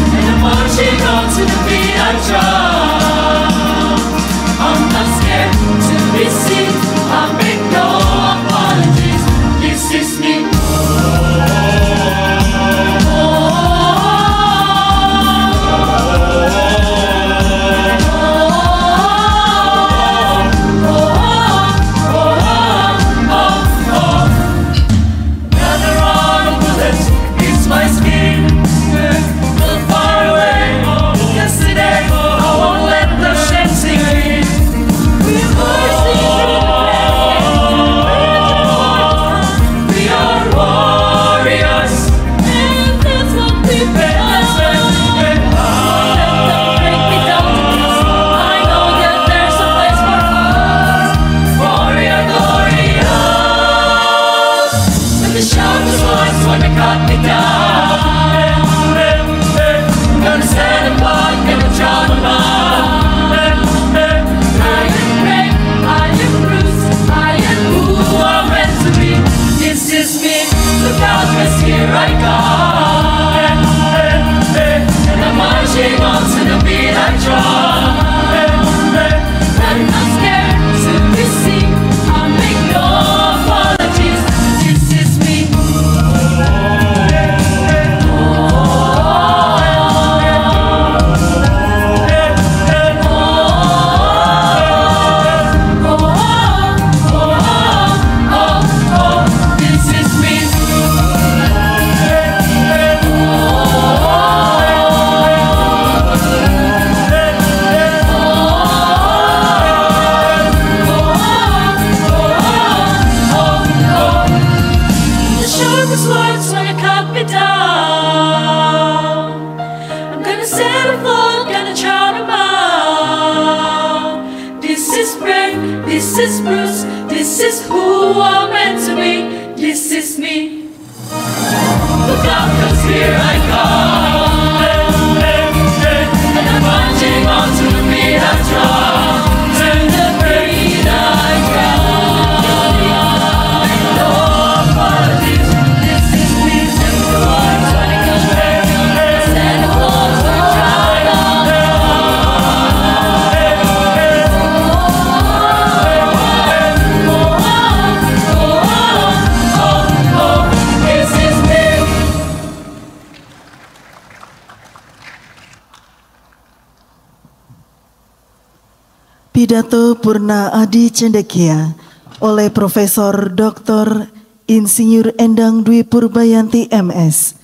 And I'm marching on to the beat I drum. is me. Look out, 'cause here I come. And I'm marching on to the beat I drum. To the beat I drum. No apologies, this is me. Santa Claus running away. Santa Claus will try on. This is me. Pidato Purna Adi Cendekia oleh Profesor Dr. Insinyur Endang Dwi Purbayanti MS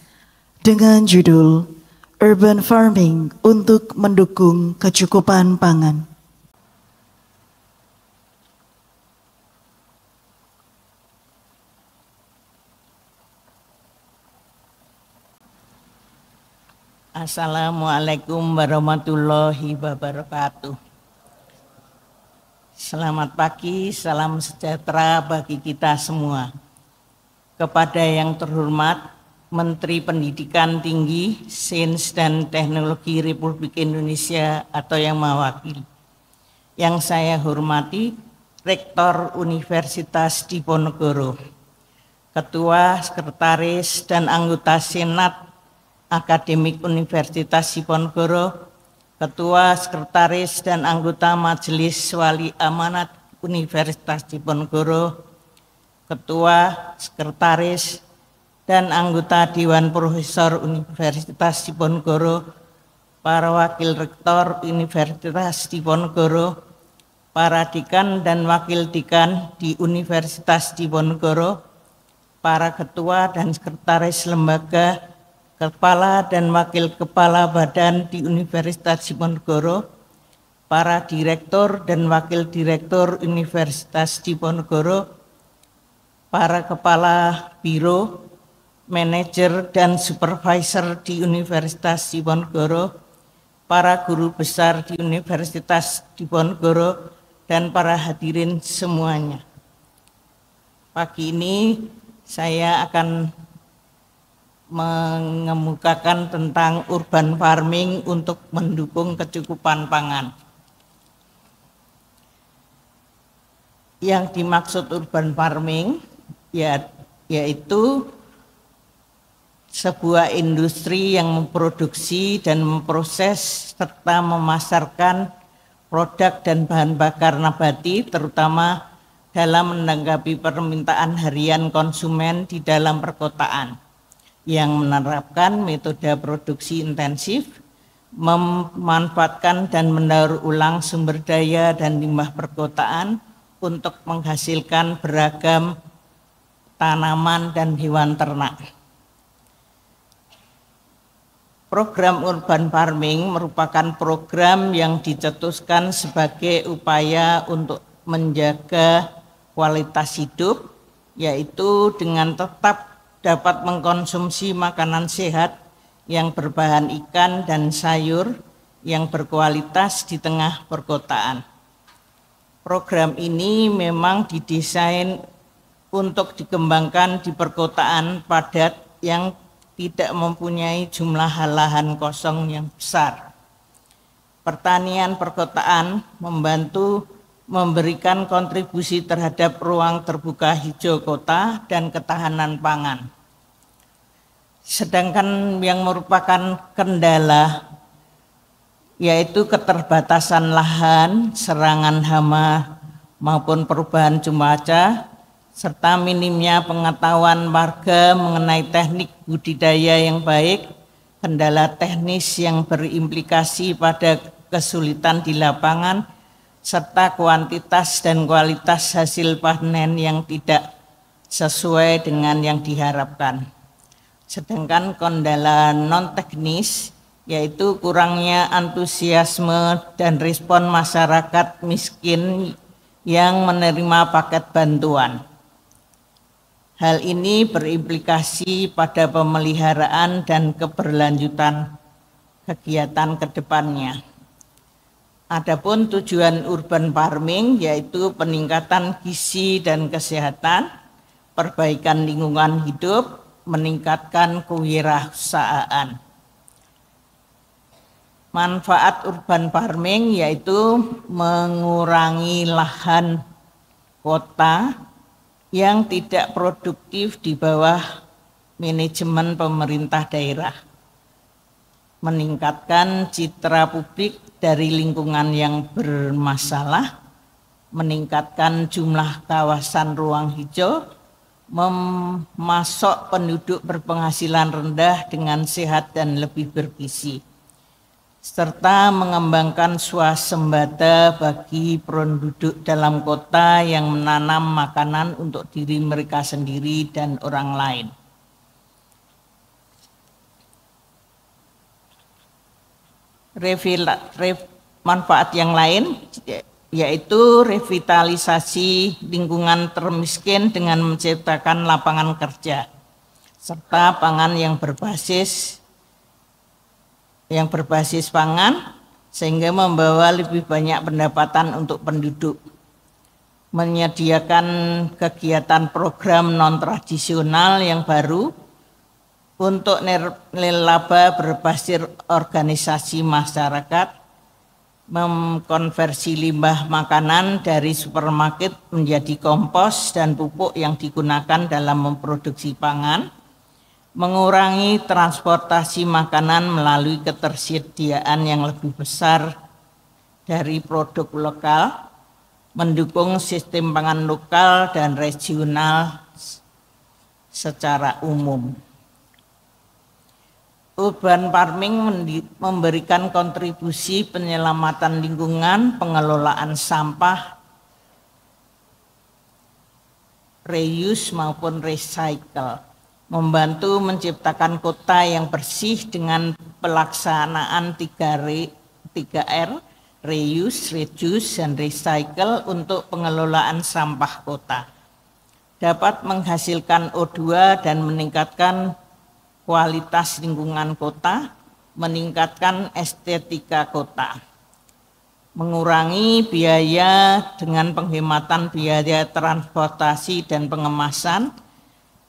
dengan judul Urban Farming untuk mendukung kecukupan pangan. Assalamualaikum warahmatullahi wabarakatuh. Selamat pagi, salam sejahtera bagi kita semua. Kepada yang terhormat Menteri Pendidikan Tinggi, Sains dan Teknologi Republik Indonesia atau yang mewakili. Yang saya hormati Rektor Universitas Diponegoro, Ketua, Sekretaris, dan anggota Senat Akademik Universitas Diponegoro, Ketua, Sekretaris, dan anggota Majelis Wali Amanat Universitas Diponegoro, Ketua, Sekretaris, dan anggota Dewan Profesor Universitas Diponegoro, para Wakil Rektor Universitas Diponegoro, para Dekan dan Wakil Dekan di Universitas Diponegoro, para Ketua dan Sekretaris Lembaga, Kepala dan Wakil Kepala Badan di Universitas Diponegoro, para Direktur dan Wakil Direktur Universitas Diponegoro, para Kepala Biro, Manajer dan Supervisor di Universitas Diponegoro, para Guru Besar di Universitas Diponegoro, dan para hadirin semuanya. Pagi ini saya akan mengemukakan tentang urban farming untuk mendukung kecukupan pangan. Yang dimaksud urban farming yaitu sebuah industri yang memproduksi dan memproses serta memasarkan produk dan bahan bakar nabati, terutama dalam menanggapi permintaan harian konsumen di dalam perkotaan, yang menerapkan metode produksi intensif, memanfaatkan dan mendaur ulang sumber daya dan limbah perkotaan untuk menghasilkan beragam tanaman dan hewan ternak. Program urban farming merupakan program yang dicetuskan sebagai upaya untuk menjaga kualitas hidup, yaitu dengan tetap dapat mengkonsumsi makanan sehat yang berbahan ikan dan sayur yang berkualitas di tengah perkotaan. Program ini memang didesain untuk dikembangkan di perkotaan padat yang tidak mempunyai jumlah lahan kosong yang besar. Pertanian perkotaan membantu memberikan kontribusi terhadap ruang terbuka hijau kota dan ketahanan pangan. Sedangkan yang merupakan kendala yaitu keterbatasan lahan, serangan hama maupun perubahan cuaca, serta minimnya pengetahuan warga mengenai teknik budidaya yang baik, kendala teknis yang berimplikasi pada kesulitan di lapangan, serta kuantitas dan kualitas hasil panen yang tidak sesuai dengan yang diharapkan. Sedangkan kendala non-teknis yaitu kurangnya antusiasme dan respon masyarakat miskin yang menerima paket bantuan. Hal ini berimplikasi pada pemeliharaan dan keberlanjutan kegiatan ke depannya. Adapun tujuan urban farming yaitu peningkatan gizi dan kesehatan, perbaikan lingkungan hidup, meningkatkan kewirausahaan. Manfaat urban farming yaitu mengurangi lahan kota yang tidak produktif di bawah manajemen pemerintah daerah, meningkatkan citra publik dari lingkungan yang bermasalah, meningkatkan jumlah kawasan ruang hijau, memasok penduduk berpenghasilan rendah dengan sehat dan lebih bergizi, serta mengembangkan swasembada bagi penduduk dalam kota yang menanam makanan untuk diri mereka sendiri dan orang lain. Manfaat yang lain yaitu revitalisasi lingkungan termiskin dengan menciptakan lapangan kerja, serta pangan yang berbasis pangan sehingga membawa lebih banyak pendapatan untuk penduduk, menyediakan kegiatan program non-tradisional yang baru untuk nirlaba berbasis organisasi masyarakat, mengkonversi limbah makanan dari supermarket menjadi kompos dan pupuk yang digunakan dalam memproduksi pangan, mengurangi transportasi makanan melalui ketersediaan yang lebih besar dari produk lokal, mendukung sistem pangan lokal dan regional secara umum. Urban farming memberikan kontribusi penyelamatan lingkungan, pengelolaan sampah, reuse maupun recycle, membantu menciptakan kota yang bersih dengan pelaksanaan 3R, reuse, reduce, dan recycle untuk pengelolaan sampah kota. Dapat menghasilkan O2 dan meningkatkan kualitas lingkungan kota, meningkatkan estetika kota, mengurangi biaya dengan penghematan biaya transportasi dan pengemasan,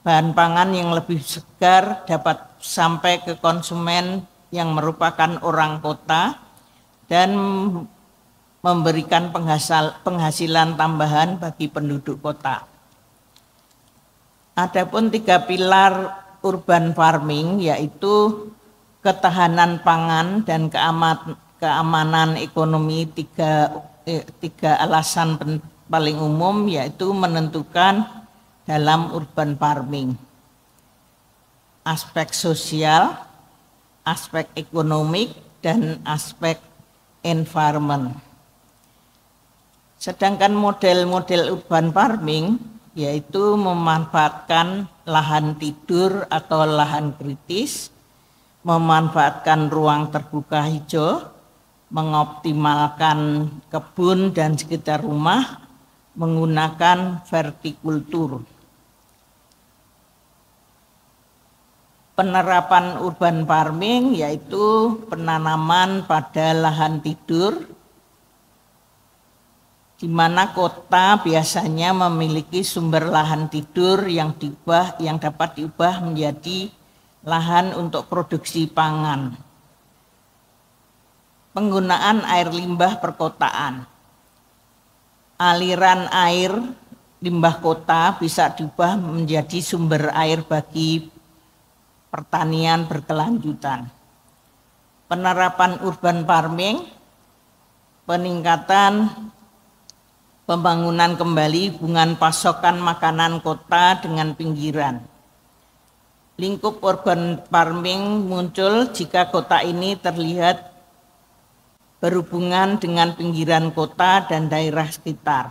bahan pangan yang lebih segar dapat sampai ke konsumen yang merupakan orang kota dan memberikan penghasilan tambahan bagi penduduk kota. Adapun 3 pilar urban farming yaitu ketahanan pangan dan keamanan ekonomi, tiga alasan paling umum yaitu menentukan dalam urban farming. Aspek sosial, aspek ekonomik, dan aspek environment. Sedangkan model-model urban farming yaitu memanfaatkan lahan tidur atau lahan kritis, memanfaatkan ruang terbuka hijau, mengoptimalkan kebun dan sekitar rumah, menggunakan vertikultur. Penerapan urban farming yaitu penanaman pada lahan tidur, di mana kota biasanya memiliki sumber lahan tidur yang dapat diubah menjadi lahan untuk produksi pangan. Penggunaan air limbah perkotaan. Aliran air limbah kota bisa diubah menjadi sumber air bagi pertanian berkelanjutan. Penerapan urban farming, peningkatan pembangunan kembali hubungan pasokan makanan kota dengan pinggiran. Lingkup urban farming muncul jika kota ini terlihat berhubungan dengan pinggiran kota dan daerah sekitar.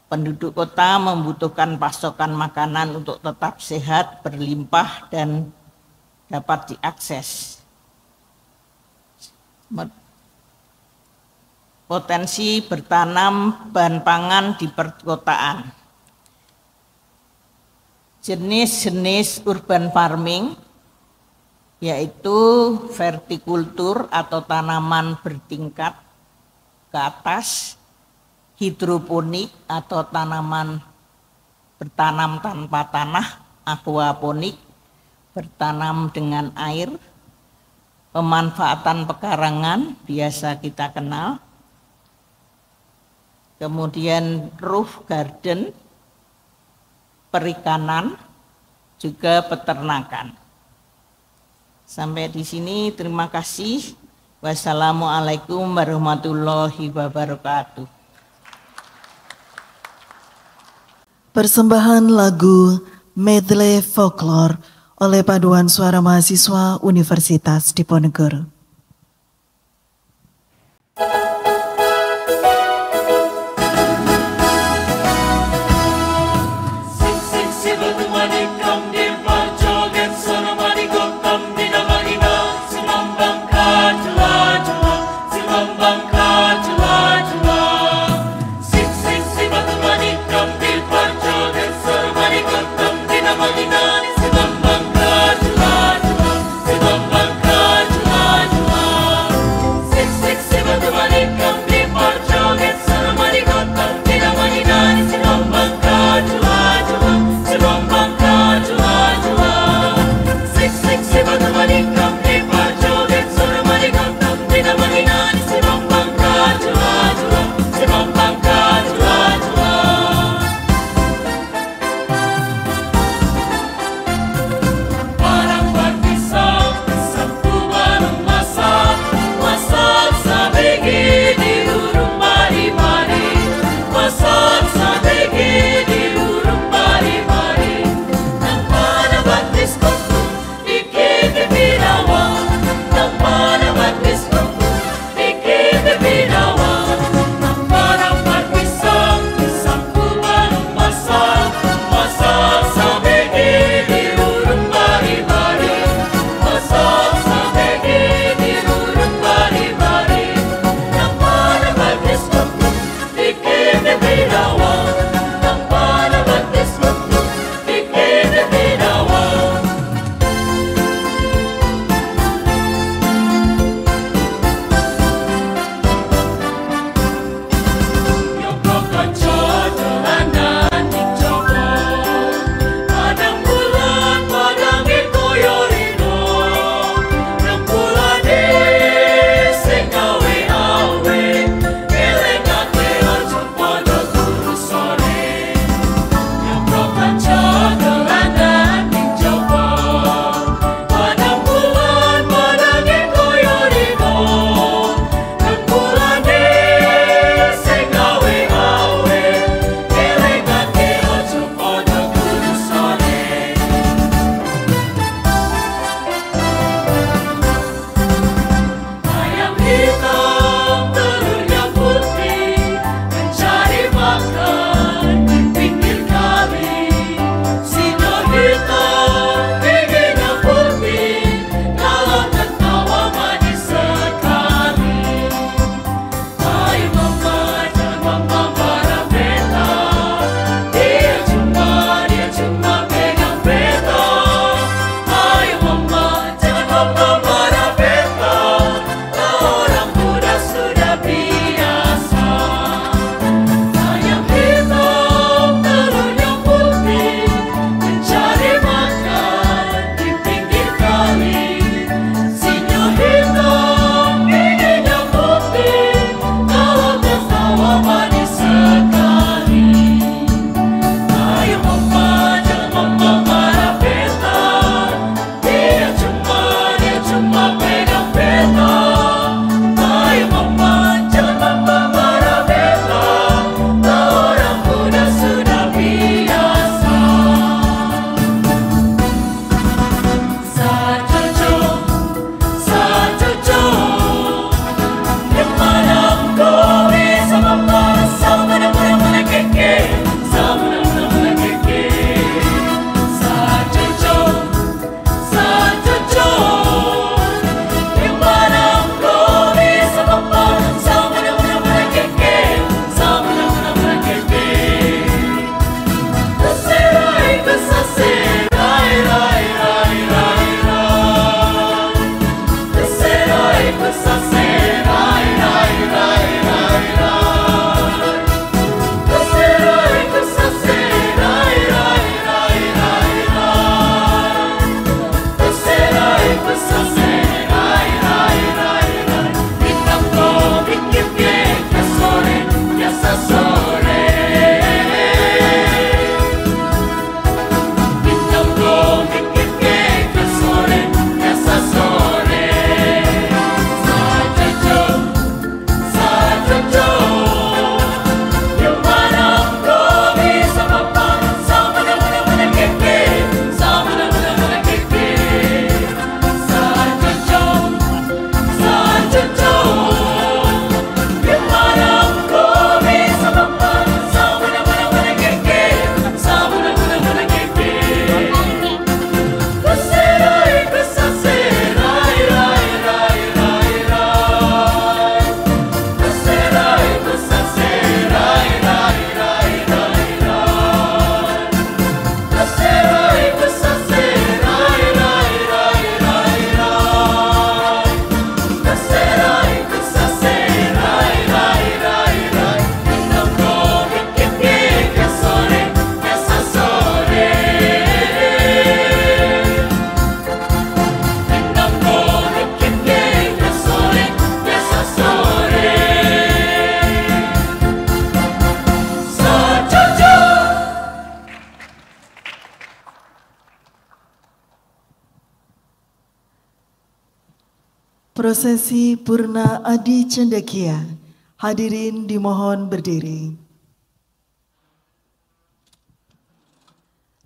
Penduduk kota membutuhkan pasokan makanan untuk tetap sehat, berlimpah, dan dapat diakses. Potensi bertanam bahan pangan di perkotaan. Jenis-jenis urban farming yaitu vertikultur atau tanaman bertingkat ke atas, hidroponik atau tanaman bertanam tanpa tanah, aquaponik, bertanam dengan air, pemanfaatan pekarangan biasa kita kenal, kemudian roof garden, perikanan, juga peternakan. Sampai di sini, terima kasih. Wassalamualaikum warahmatullahi wabarakatuh. Persembahan lagu medley folklore oleh Paduan Suara Mahasiswa Universitas Diponegoro. Jula, Prosesi Purna Adi Cendekia. Hadirin dimohon berdiri.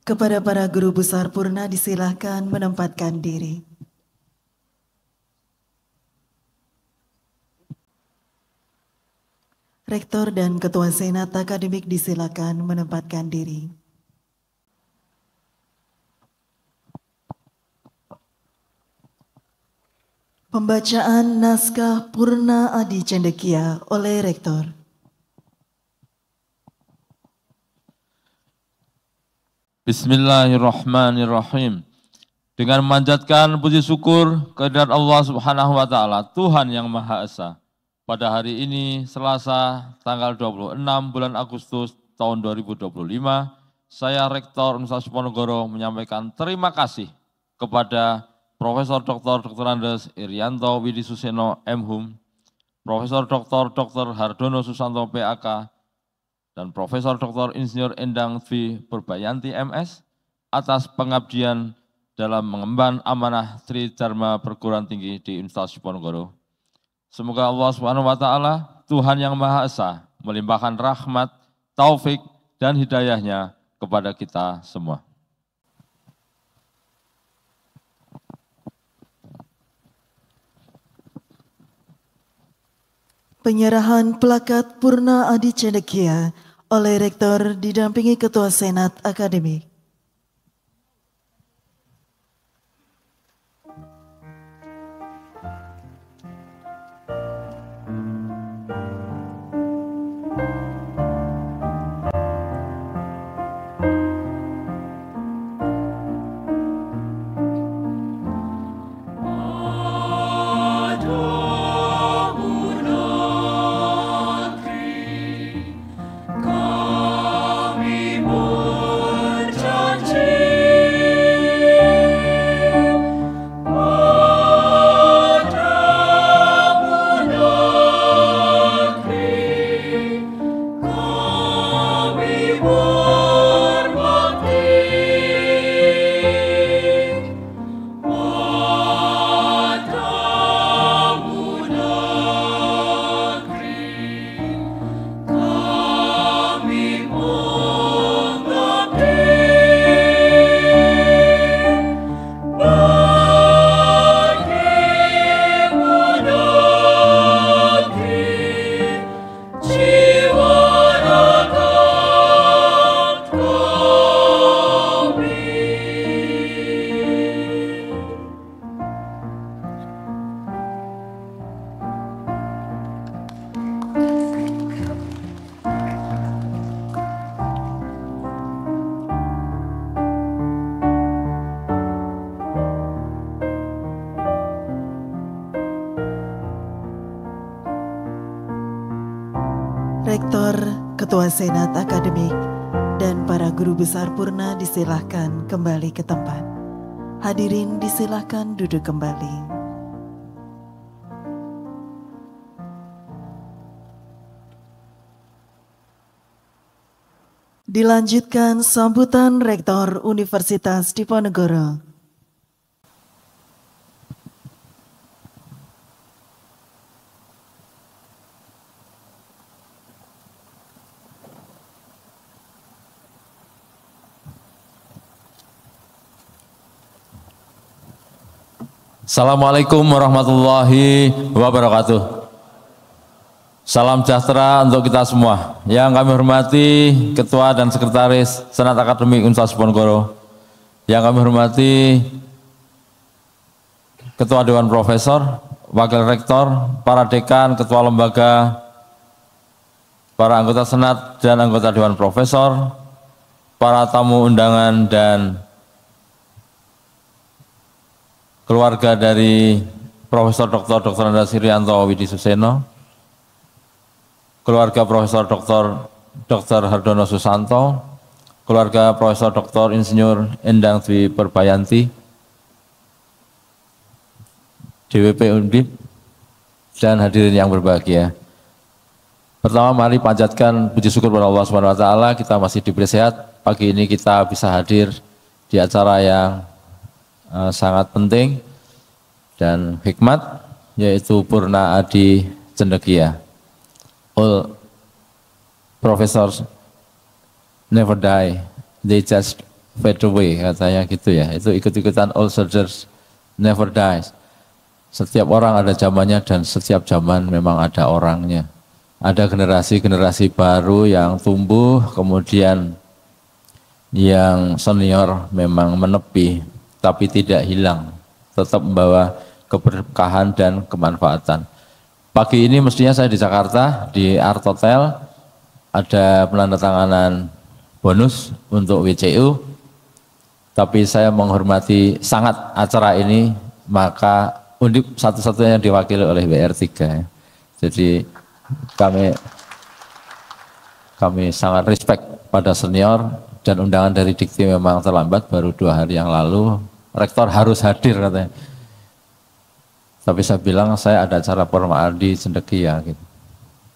Kepada para guru besar Purna disilahkan menempatkan diri. Rektor dan Ketua Senat Akademik disilahkan menempatkan diri. Pembacaan naskah Purna Adi Cendekia oleh Rektor. Bismillahirrahmanirrahim. Dengan memanjatkan puji syukur kehadirat Allah Subhanahu wa taala, Tuhan yang Maha Esa. Pada hari ini Selasa tanggal 26 bulan Agustus tahun 2025, saya Rektor Universitas Diponegoro menyampaikan terima kasih kepada Profesor Dr. Andes Irianto Widisuseno M.Hum, Profesor Dr. Hardono Susanto PAK, dan Profesor Dr. Insinyur Endang Dwi Purbayanti MS atas pengabdian dalam mengemban amanah Tri Dharma Perguruan Tinggi di Universitas Diponegoro. Semoga Allah Subhanahu wa taala, Tuhan yang Maha Esa, melimpahkan rahmat, taufik, dan hidayahnya kepada kita semua. Penyerahan plakat Purna Adi Cendekia oleh Rektor didampingi Ketua Senat Akademik. Rektor, Ketua Senat Akademik, dan para guru besar Purna disilahkan kembali ke tempat. Hadirin disilahkan duduk kembali. Dilanjutkan sambutan Rektor Universitas Diponegoro. Assalamualaikum warahmatullahi wabarakatuh. Salam sejahtera untuk kita semua. Yang kami hormati Ketua dan Sekretaris Senat Akademik Universitas Diponegoro. Yang kami hormati Ketua Dewan Profesor, Wakil Rektor, para Dekan, Ketua Lembaga, para anggota Senat dan anggota Dewan Profesor, para tamu undangan dan keluarga dari Profesor Dr. Andes Irianto Widisuseno, keluarga Profesor Dr. Hardono Susanto, keluarga Profesor Dr. Insinyur Endang Dwi Purbayanti, DWP Undip, dan hadirin yang berbahagia. Pertama, mari panjatkan puji syukur kepada Allah Subhanahu wa taala, kita masih diberi sehat. Pagi ini kita bisa hadir di acara yang sangat penting dan hikmat, yaitu Purna Adi Cendekia. All professors never die, they just fade away, katanya gitu ya. Itu ikut-ikutan all soldiers never dies. Setiap orang ada zamannya dan setiap zaman memang ada orangnya. Ada generasi-generasi baru yang tumbuh, kemudian yang senior memang menepi, tapi tidak hilang, tetap membawa keberkahan dan kemanfaatan. Pagi ini mestinya saya di Jakarta, di Art Hotel, ada penandatanganan bonus untuk WCU, tapi saya menghormati sangat acara ini, maka Undip satu-satunya yang diwakili oleh WR3. Jadi kami sangat respect pada senior, dan undangan dari Dikti memang terlambat, baru 2 hari yang lalu. Rektor harus hadir katanya. Tapi saya bilang saya ada acara Purna Adi Cendekia gitu.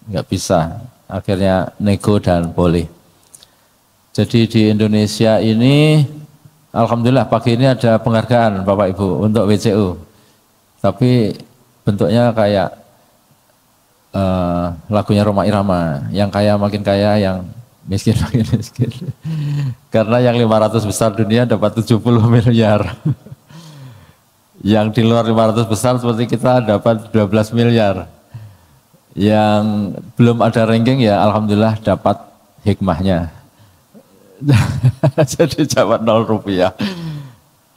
Nggak bisa, akhirnya nego dan boleh. Jadi di Indonesia ini, alhamdulillah pagi ini ada penghargaan Bapak Ibu untuk WCU. Tapi bentuknya kayak lagunya Rhoma Irama, yang kaya makin kaya, yang miskin makin miskin. Karena yang 500 besar dunia dapat 70 miliar. Yang di luar 500 besar seperti kita dapat 12 miliar. Yang belum ada ranking ya alhamdulillah dapat hikmahnya. Jadi dapat 0 rupiah.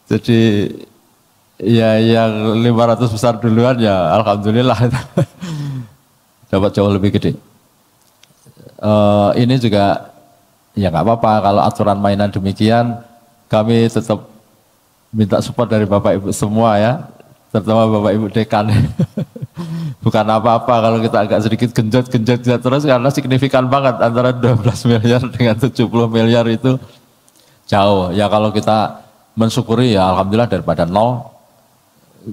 Jadi ya yang 500 besar duluan ya alhamdulillah dapat jauh lebih gede. Ini juga ya nggak apa-apa kalau aturan mainan demikian, kami tetap minta support dari Bapak Ibu semua ya, terutama Bapak Ibu Dekan. Bukan apa-apa kalau kita agak sedikit genjot terus, karena signifikan banget antara 12 miliar dengan 70 miliar itu jauh. Ya kalau kita mensyukuri ya alhamdulillah, daripada 0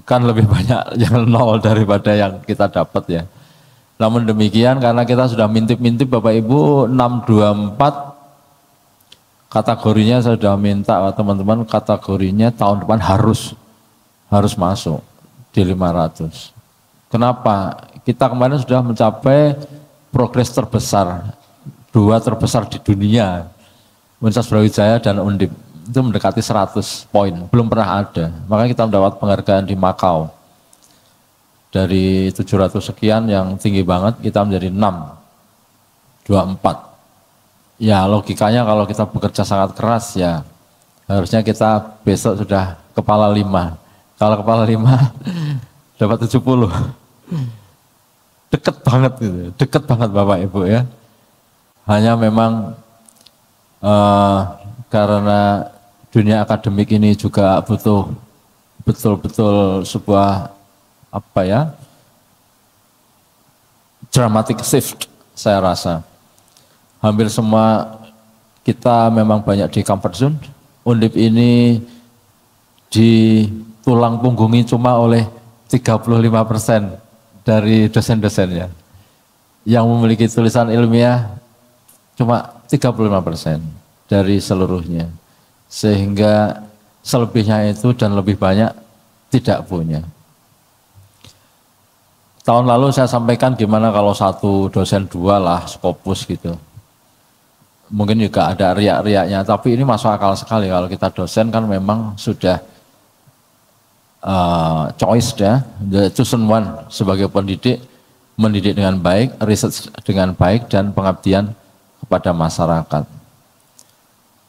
kan lebih banyak yang 0 daripada yang kita dapat ya. Namun demikian karena kita sudah mintip-mintip Bapak Ibu 624 kategorinya, saya sudah minta teman-teman kategorinya tahun depan harus masuk di 500. Kenapa? Kita kemarin sudah mencapai progres terbesar, 2 terbesar di dunia, Universitas Brawijaya dan Undip, itu mendekati 100 poin, belum pernah ada. Makanya kita mendapat penghargaan di Makau. Dari 700 sekian yang tinggi banget, kita menjadi 624. Ya logikanya kalau kita bekerja sangat keras ya harusnya kita besok sudah kepala 5. Kalau kepala 5 dapat 70. Deket banget gitu, deket banget Bapak Ibu ya. Hanya memang karena dunia akademik ini juga butuh betul-betul sebuah dramatic shift, saya rasa. Hampir semua kita memang banyak di comfort zone. Undip ini ditulang punggungi cuma oleh 35% dari dosen-dosennya. Yang memiliki tulisan ilmiah cuma 35% dari seluruhnya. Sehingga selebihnya itu dan lebih banyak tidak punya. Tahun lalu saya sampaikan gimana kalau 1 dosen 2 lah Scopus gitu. Mungkin juga ada riak-riaknya, tapi ini masuk akal sekali kalau kita dosen kan memang sudah choice ya, the chosen one sebagai pendidik, mendidik dengan baik, research dengan baik, dan pengabdian kepada masyarakat.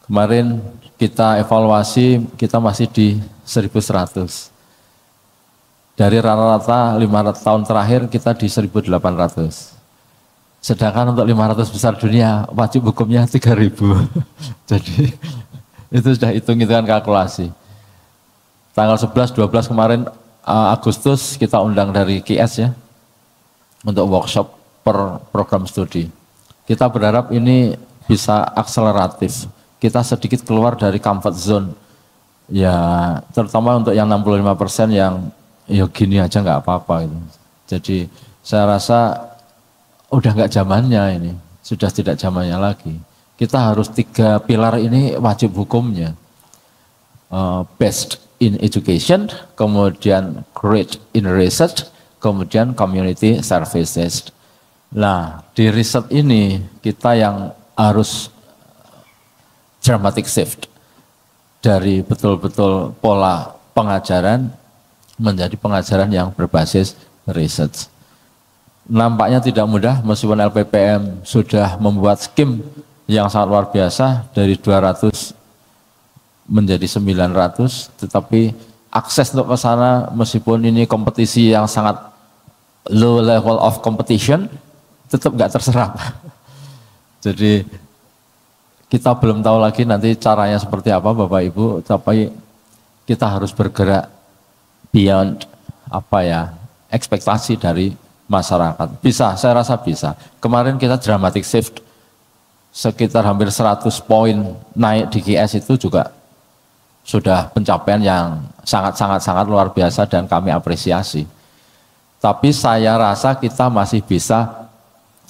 Kemarin kita evaluasi, kita masih di 1100. Dari rata-rata 500 tahun terakhir kita di 1800. Sedangkan untuk 500 besar dunia wajib hukumnya 3.000. Jadi itu sudah hitung-hitungan kalkulasi. Tanggal 11-12 kemarin Agustus kita undang dari KS ya untuk workshop per program studi. Kita berharap ini bisa akseleratif. Kita sedikit keluar dari comfort zone. Ya terutama untuk yang 65% yang ya gini aja nggak apa-apa gitu. Jadi saya rasa udah nggak zamannya ini, sudah tidak zamannya lagi. Kita harus 3 pilar ini wajib hukumnya. Best in education, kemudian great in research, kemudian community services. Nah, di riset ini kita yang harus dramatic shift dari betul-betul pola pengajaran menjadi pengajaran yang berbasis research. Nampaknya tidak mudah meskipun LPPM sudah membuat skim yang sangat luar biasa dari 200 menjadi 900, tetapi akses untuk ke sana meskipun ini kompetisi yang sangat low level of competition tetap nggak terserap. Jadi kita belum tahu lagi nanti caranya seperti apa Bapak Ibu, tapi kita harus bergerak beyond ekspektasi dari masyarakat. Bisa, saya rasa bisa. Kemarin kita dramatic shift sekitar hampir 100 poin naik di QS itu juga sudah pencapaian yang sangat luar biasa dan kami apresiasi. Tapi saya rasa kita masih bisa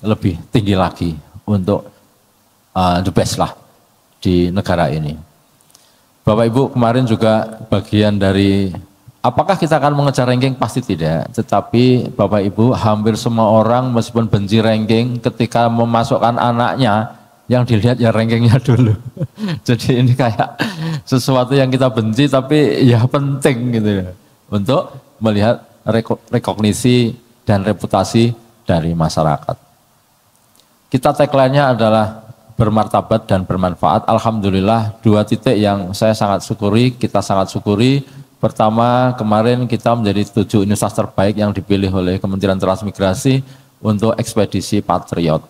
lebih tinggi lagi untuk the best lah di negara ini. Bapak Ibu kemarin juga bagian dari apakah kita akan mengejar ranking? Pasti tidak. Tetapi Bapak Ibu hampir semua orang meskipun benci ranking ketika memasukkan anaknya yang dilihat ya rankingnya dulu. Jadi ini kayak sesuatu yang kita benci tapi ya penting gitu ya. Untuk melihat rekognisi dan reputasi dari masyarakat. Kita tagline-nya adalah bermartabat dan bermanfaat. Alhamdulillah 2 titik yang saya sangat syukuri, kita sangat syukuri. Pertama, kemarin kita menjadi 7 universitas terbaik yang dipilih oleh Kementerian Transmigrasi untuk ekspedisi Patriot.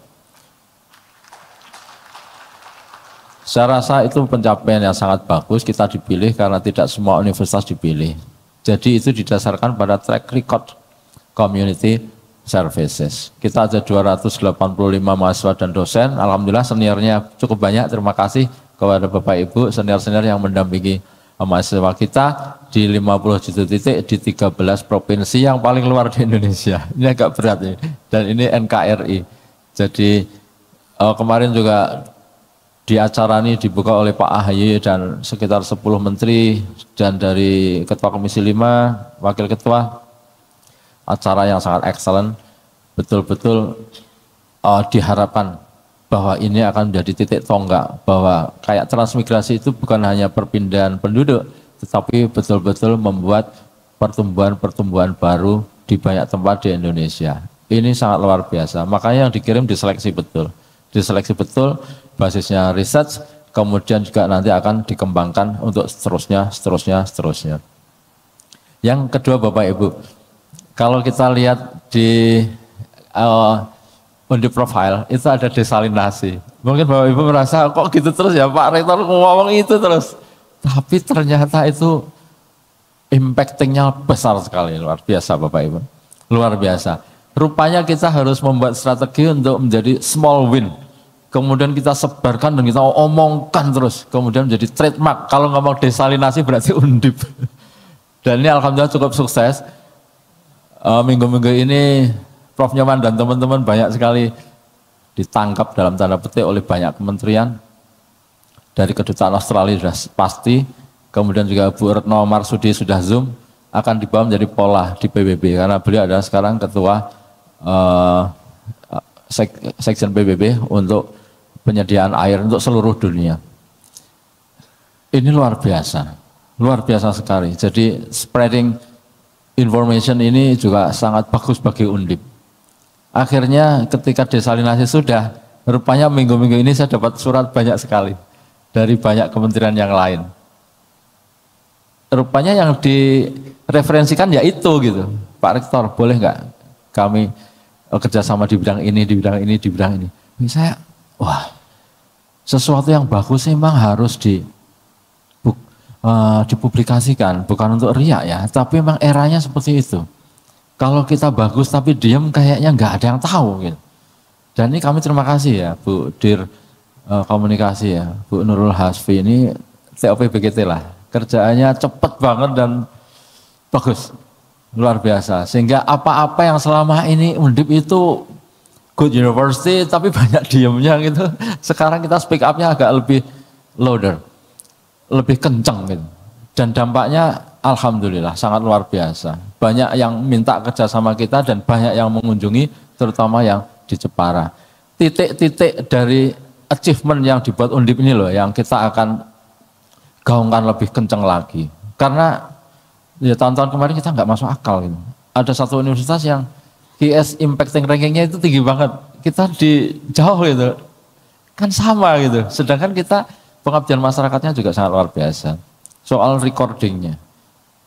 Saya rasa itu pencapaian yang sangat bagus, kita dipilih karena tidak semua universitas dipilih. Jadi itu didasarkan pada track record community services. Kita ada 285 mahasiswa dan dosen, alhamdulillah seniornya cukup banyak, terima kasih kepada Bapak Ibu senior-senior yang mendampingi mahasiswa kita di 57 titik di 13 provinsi yang paling luar di Indonesia. Ini agak berat ini, dan ini NKRI. Jadi kemarin juga di acara ini dibuka oleh Pak AHY dan sekitar 10 menteri dan dari Ketua Komisi 5, Wakil Ketua, acara yang sangat excellent, betul-betul diharapkan bahwa ini akan menjadi titik tonggak, bahwa kayak transmigrasi itu bukan hanya perpindahan penduduk, tetapi betul-betul membuat pertumbuhan-pertumbuhan baru di banyak tempat di Indonesia. Ini sangat luar biasa, makanya yang dikirim diseleksi betul. Diseleksi betul, basisnya research, kemudian juga nanti akan dikembangkan untuk seterusnya. Yang kedua Bapak Ibu, kalau kita lihat di undi profile itu ada desalinasi. Mungkin Bapak Ibu merasa kok gitu terus ya Pak Rektor ngomong itu terus. Tapi ternyata itu impactingnya besar sekali, luar biasa Bapak Ibu. Luar biasa. Rupanya kita harus membuat strategi untuk menjadi small win. Kemudian kita sebarkan dan kita omongkan terus. Kemudian menjadi trademark. Kalau ngomong desalinasi berarti Undip. Dan ini alhamdulillah cukup sukses. Minggu-minggu ini Prof. Nyoman dan teman-teman banyak sekali ditangkap dalam tanda petik oleh banyak kementerian. Dari Kedutaan Australia sudah pasti. Kemudian juga Bu Retno Marsudi sudah Zoom. Akan dibawa menjadi pola di PBB. Karena beliau adalah sekarang ketua Section PBB untuk penyediaan air untuk seluruh dunia. Ini luar biasa sekali. Jadi spreading information ini juga sangat bagus bagi Undip. Akhirnya ketika desalinasi sudah, rupanya minggu-minggu ini saya dapat surat banyak sekali dari banyak kementerian yang lain. Rupanya yang direferensikan ya itu gitu. Pak Rektor, boleh nggak kami kerjasama di bidang ini, di bidang ini, di bidang ini. Saya, wah, sesuatu yang bagus memang harus dipublikasikan, bukan untuk riak ya, tapi memang eranya seperti itu. Kalau kita bagus tapi diam kayaknya nggak ada yang tahu gitu. Dan ini kami terima kasih ya Bu Dir Komunikasi ya, Bu Nurul Hasfi ini TOP BGT lah. Kerjaannya cepet banget dan bagus. Luar biasa, sehingga apa-apa yang selama ini Undip itu good university tapi banyak diemnya gitu. Sekarang kita speak up-nya agak lebih louder, lebih kencang gitu. Dan dampaknya alhamdulillah sangat luar biasa. Banyak yang minta kerjasama kita dan banyak yang mengunjungi, terutama yang di Jepara. Titik-titik dari achievement yang dibuat Undip ini loh, yang kita akan gaungkan lebih kencang lagi. Karena ya tahun-tahun kemarin kita nggak masuk akal gitu. Ada satu universitas yang QS impacting rankingnya itu tinggi banget. Kita di jauh gitu. Kan sama gitu. Sedangkan kita pengabdian masyarakatnya juga sangat luar biasa. Soal recordingnya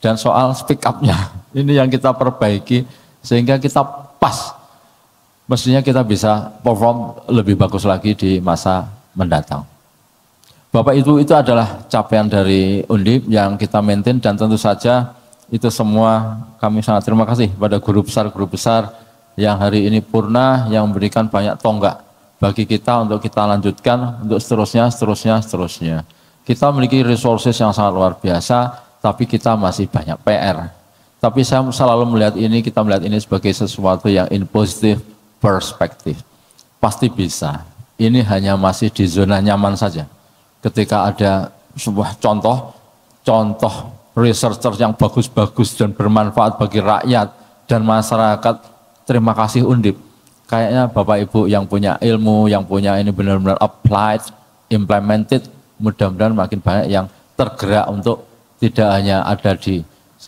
dan soal speak up-nya. Ini yang kita perbaiki sehingga kita pas. Mestinya kita bisa perform lebih bagus lagi di masa mendatang. Bapak Ibu, itu adalah capaian dari Undip yang kita maintain, dan tentu saja itu semua kami sangat terima kasih pada guru besar yang hari ini purna, yang memberikan banyak tonggak bagi kita untuk kita lanjutkan untuk seterusnya. Kita memiliki resources yang sangat luar biasa, tapi kita masih banyak PR. Tapi saya selalu melihat ini, kita melihat ini sebagai sesuatu yang in positive perspective. Pasti bisa. Ini hanya masih di zona nyaman saja. Ketika ada sebuah contoh researcher yang bagus-bagus dan bermanfaat bagi rakyat dan masyarakat, terima kasih Undip. Kayaknya Bapak Ibu yang punya ilmu, yang punya ini benar-benar applied, implemented, mudah-mudahan makin banyak yang tergerak untuk tidak hanya ada di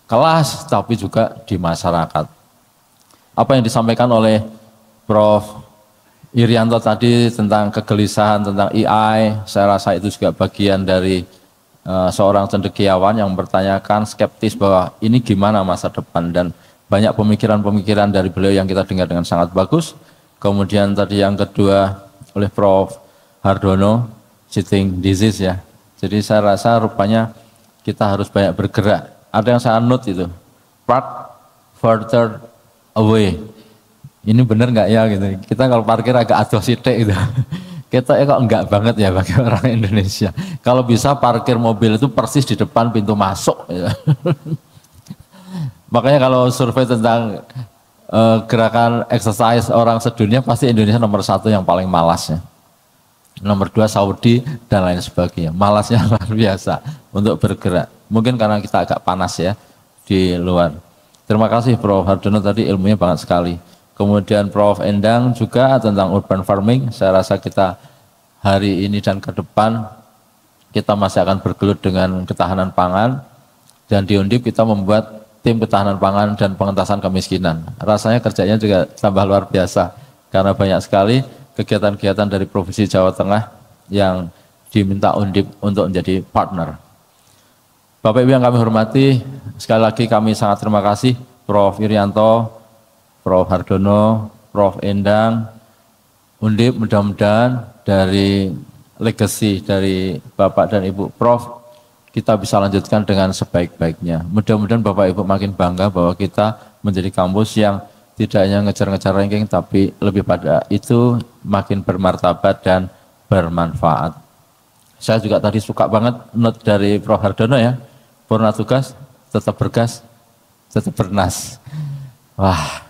kelas, tapi juga di masyarakat. Apa yang disampaikan oleh Prof. Irianto tadi tentang kegelisahan, tentang AI, saya rasa itu juga bagian dari seorang cendekiawan yang mempertanyakan skeptis bahwa ini gimana masa depan, dan banyak pemikiran-pemikiran dari beliau yang kita dengar dengan sangat bagus. Kemudian tadi yang kedua oleh Prof. Hardono, sitting disease ya. Jadi saya rasa rupanya kita harus banyak bergerak. Ada yang saya note itu, park further away. Ini benar nggak ya gitu. Kita kalau parkir agak adoh sidik gitu. Kita kok enggak banget ya bagi orang Indonesia. Kalau bisa parkir mobil itu persis di depan pintu masuk. Gitu. Makanya kalau survei tentang gerakan exercise orang sedunia, pasti Indonesia nomor 1 yang paling malasnya. Nomor 2 Saudi dan lain sebagainya. Malasnya luar biasa untuk bergerak. Mungkin karena kita agak panas ya di luar. Terima kasih Prof. Hardono tadi, ilmunya banget sekali. Kemudian Prof. Endang juga tentang urban farming. Saya rasa kita hari ini dan ke depan kita masih akan bergelut dengan ketahanan pangan. Dan di Undip kita membuat tim ketahanan pangan dan pengentasan kemiskinan. Rasanya kerjanya juga tambah luar biasa. Karena banyak sekali kegiatan-kegiatan dari Provinsi Jawa Tengah yang diminta Undip untuk menjadi partner. Bapak Ibu yang kami hormati, sekali lagi kami sangat terima kasih Prof. Irianto, Prof. Hardono, Prof. Endang, Undip, mudah-mudahan dari legacy dari Bapak dan Ibu Prof, kita bisa lanjutkan dengan sebaik-baiknya. Mudah-mudahan Bapak Ibu makin bangga bahwa kita menjadi kampus yang tidak hanya ngejar-ngejar ranking, tapi lebih pada itu makin bermartabat dan bermanfaat. Saya juga tadi suka banget note dari Prof. Hardono ya, purna tugas, tetap bergas, tetap bernas. Wah,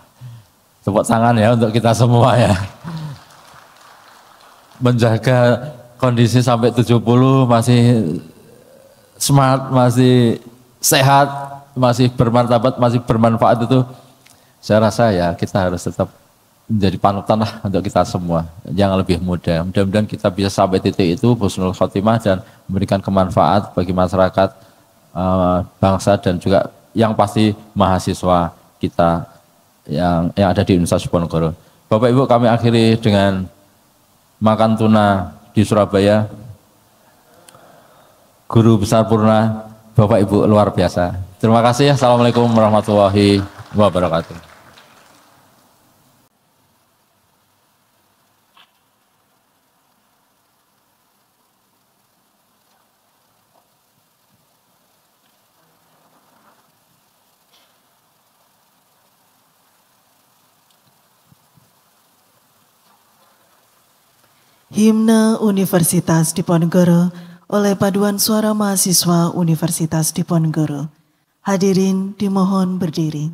tepuk tangan ya untuk kita semua ya. Menjaga kondisi sampai 70 masih smart, masih sehat, masih bermartabat, masih bermanfaat, itu saya rasa ya kita harus tetap menjadi panutan lah untuk kita semua yang lebih muda. Mudah-mudahan kita bisa sampai titik itu, husnul khotimah, dan memberikan kemanfaat bagi masyarakat, bangsa, dan juga yang pasti mahasiswa kita yang ada di Universitas Diponegoro. Bapak Ibu, kami akhiri dengan makan tuna di Surabaya. Guru besar purna, Bapak Ibu luar biasa. Terima kasih. Assalamualaikum warahmatullahi wabarakatuh. Himne Universitas Diponegoro oleh Paduan Suara Mahasiswa Universitas Diponegoro. Hadirin dimohon berdiri.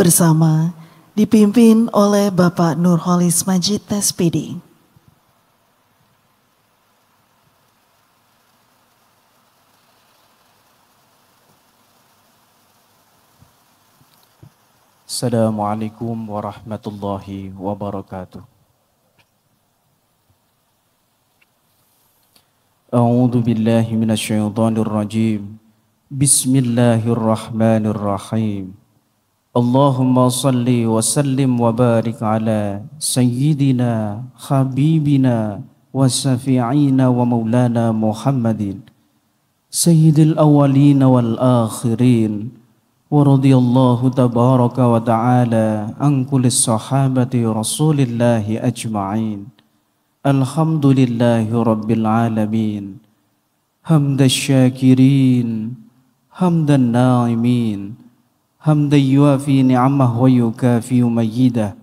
bersama dipimpin oleh Bapak Nurholis Majid SPD. Assalamualaikum warahmatullahi wabarakatuh. A'udzu billahi minasyaitonir rajim. Bismillahirrahmanirrahim. Allahumma salli wa sallim wa barik ala sayyidina habibina wa syafi'ina wa maulana Muhammadin sayyidil awwalin wal akhirin. Wa radiyallahu tabaraka wa ta'ala an kulli sahabati rasulillahi ajma'in. Alhamdulillahi rabbil alamin. Hamdan syakirin, hamdan na'imin, hamdan yuafi ni'amah wa yukafi mayyidah.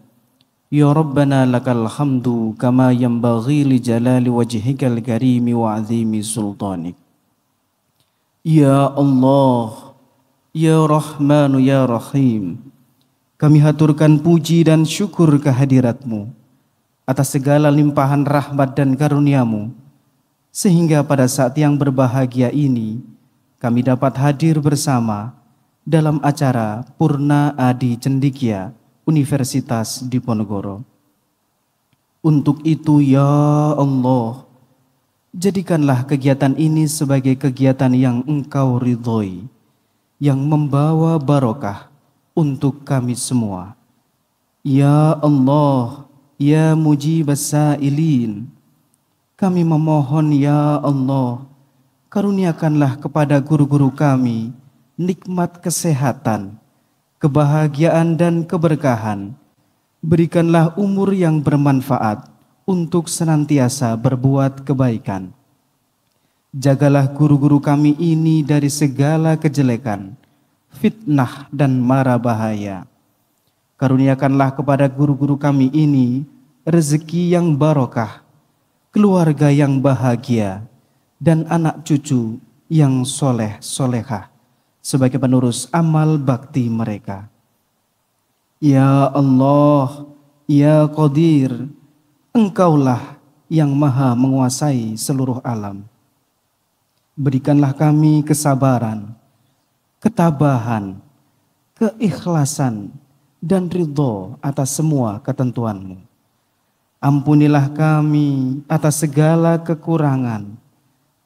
Ya Rabbana lakal hamdu kama yanbaghi li jalali wajhikal karimi wa azimi sultanik. Ya Allah, Ya Rahmanu Ya Rahim, kami haturkan puji dan syukur kehadirat-Mu atas segala limpahan rahmat dan karunia-Mu, sehingga pada saat yang berbahagia ini kami dapat hadir bersama dalam acara Purna Adi Cendekia Universitas Diponegoro. Untuk itu ya Allah, jadikanlah kegiatan ini sebagai kegiatan yang Engkau ridhoi, yang membawa barokah untuk kami semua. Ya Allah, ya mujibas sa'ilin, kami memohon ya Allah, karuniakanlah kepada guru-guru kami nikmat kesehatan, kebahagiaan dan keberkahan. Berikanlah umur yang bermanfaat untuk senantiasa berbuat kebaikan. Jagalah guru-guru kami ini dari segala kejelekan, fitnah dan mara bahaya. Karuniakanlah kepada guru-guru kami ini rezeki yang barokah, keluarga yang bahagia, dan anak cucu yang soleh solehah sebagai penerus amal bakti mereka. Ya Allah, ya Qadir, Engkaulah yang maha menguasai seluruh alam. Berikanlah kami kesabaran, ketabahan, keikhlasan, dan ridho atas semua ketentuan-Mu. Ampunilah kami atas segala kekurangan,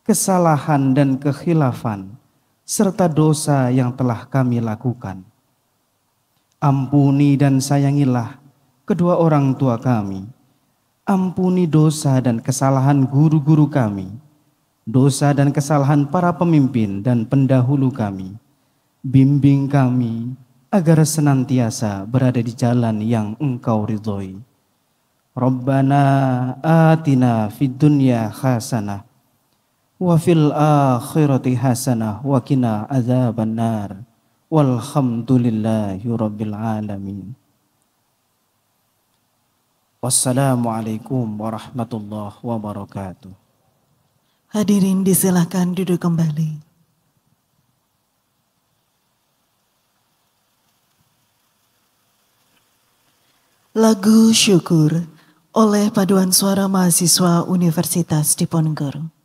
kesalahan dan kekhilafan, serta dosa yang telah kami lakukan. Ampuni dan sayangilah kedua orang tua kami. Ampuni dosa dan kesalahan guru-guru kami, dosa dan kesalahan para pemimpin dan pendahulu kami. Bimbing kami agar senantiasa berada di jalan yang Engkau ridhoi. Rabbana atina fid dunya hasanah wa fil akhirati hasanah wa qina adzabannar. Walhamdulillahi rabbil alamin. Wassalamualaikum warahmatullahi wabarakatuh. Hadirin disilahkan duduk kembali. Lagu Syukur oleh Paduan Suara Mahasiswa Universitas Diponegoro.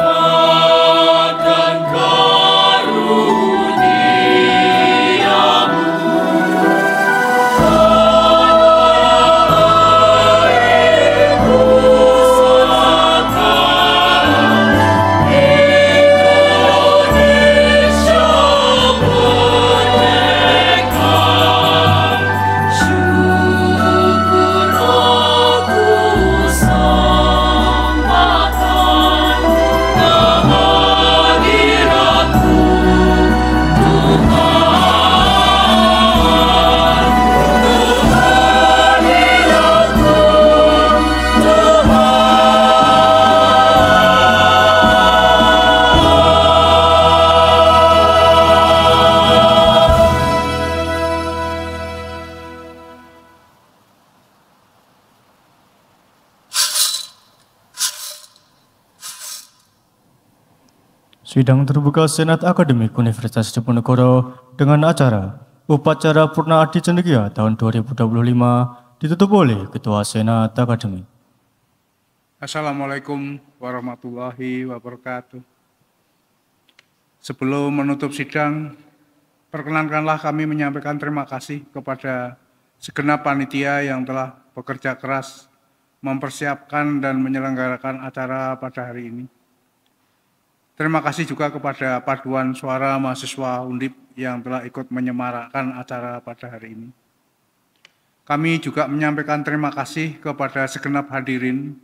Oh Sidang terbuka Senat Akademik Universitas Diponegoro dengan acara Upacara Purna Adi Cendekia tahun 2025 ditutup oleh Ketua Senat Akademik. Assalamualaikum warahmatullahi wabarakatuh. Sebelum menutup sidang, perkenankanlah kami menyampaikan terima kasih kepada segenap panitia yang telah bekerja keras mempersiapkan dan menyelenggarakan acara pada hari ini. Terima kasih juga kepada Paduan Suara Mahasiswa Undip yang telah ikut menyemarakkan acara pada hari ini. Kami juga menyampaikan terima kasih kepada segenap hadirin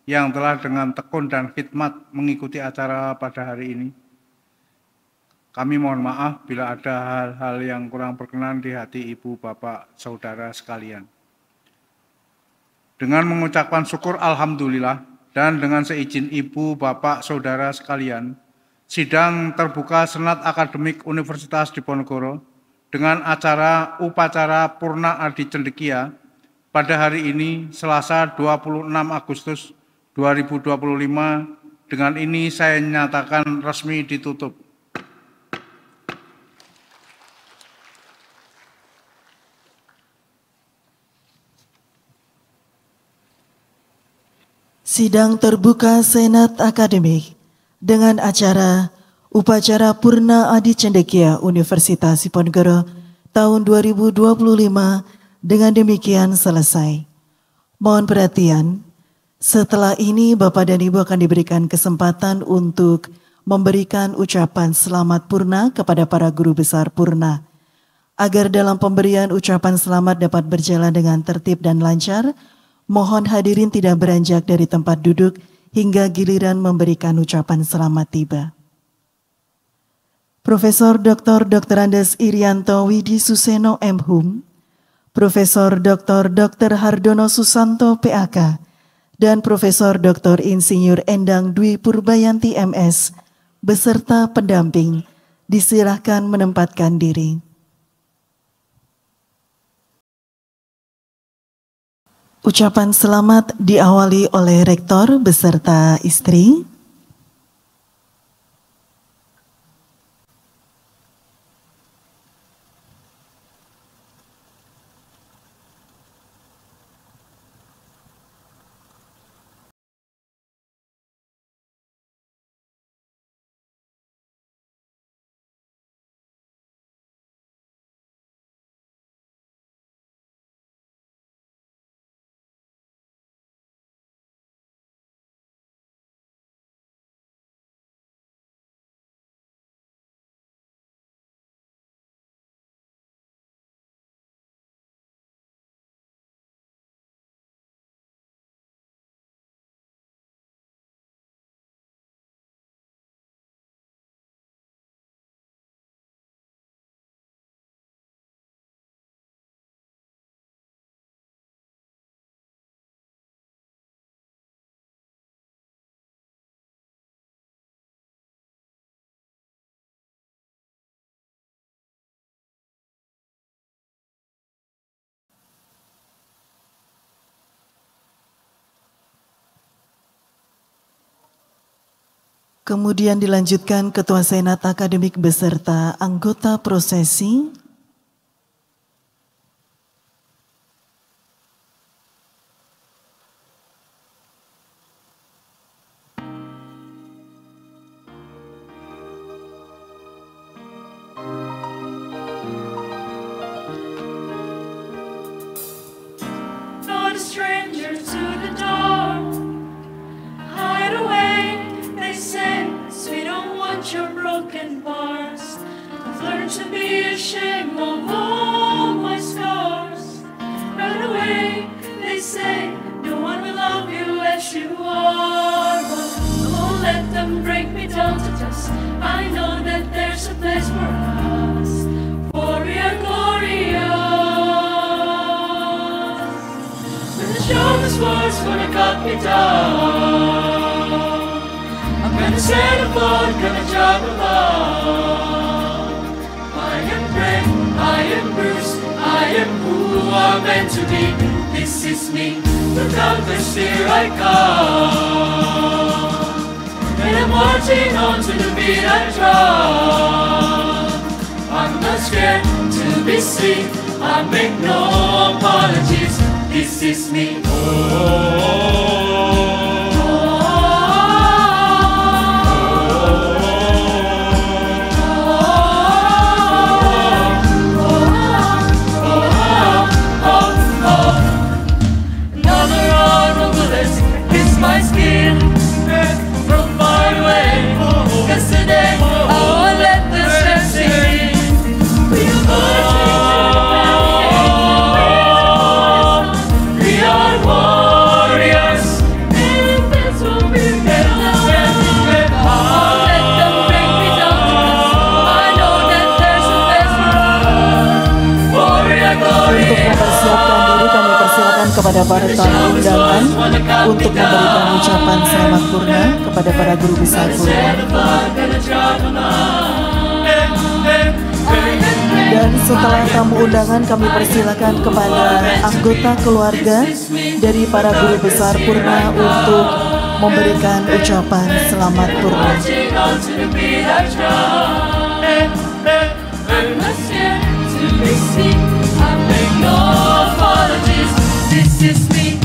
yang telah dengan tekun dan khidmat mengikuti acara pada hari ini. Kami mohon maaf bila ada hal-hal yang kurang berkenan di hati Ibu, Bapak, Saudara sekalian. Dengan mengucapkan syukur Alhamdulillah dan dengan seizin Ibu, Bapak, Saudara sekalian, sidang terbuka Senat Akademik Universitas Diponegoro dengan acara Upacara Purna Adi Cendekia pada hari ini Selasa 26 Agustus 2025. Dengan ini saya nyatakan resmi ditutup. Sidang terbuka Senat Akademik dengan acara Upacara Purna Adi Cendekia Universitas Diponegoro tahun 2025 dengan demikian selesai. Mohon perhatian, setelah ini Bapak dan Ibu akan diberikan kesempatan untuk memberikan ucapan selamat purna kepada para guru besar purna. Agar dalam pemberian ucapan selamat dapat berjalan dengan tertib dan lancar, mohon hadirin tidak beranjak dari tempat duduk hingga giliran memberikan ucapan selamat tiba. Profesor Dr. Andes Irianto Widi Suseno M.Hum, Profesor Dr. Hardono Susanto PAK, dan Profesor Dr. Insinyur Endang Dwi Purbayanti MS, beserta pendamping, disilahkan menempatkan diri. Ucapan selamat diawali oleh Rektor beserta istri. Kemudian dilanjutkan Ketua Senat Akademik beserta anggota prosesi. Not a stranger to the door. Hide away, they say, we don't want your broken bars. I've learned to be ashamed of all my scars. Run away, they say, no one will love you as you are. But I won't let them break me down to dust. I know that there's a place for us, for we are glorious. When the strongest words gonna cut me down, I'm gonna stand apart, gonna jog along. I am brave, I am bruised, I am who I'm meant to be. This is me, look out, here I come. And I'm marching marching on to the beat I drum. I'm not scared to be seen. I make no apologies. This is me. Another hour of bullets hits my skin from far away. Yesterday I won't let the stress sink in. We are warriors. This will be better. I'll let them bring me down. I know that there's a best road. Warrior glory. Untuk mempersiapkan diri, kami persilakan kepada para tamu undangan untuk memberikan ucapan selamat purna kepada para guru besar purna. Dan setelah tamu undangan, kami persilakan kepada anggota keluarga dari para guru besar purna untuk memberikan ucapan selamat purna. This is me.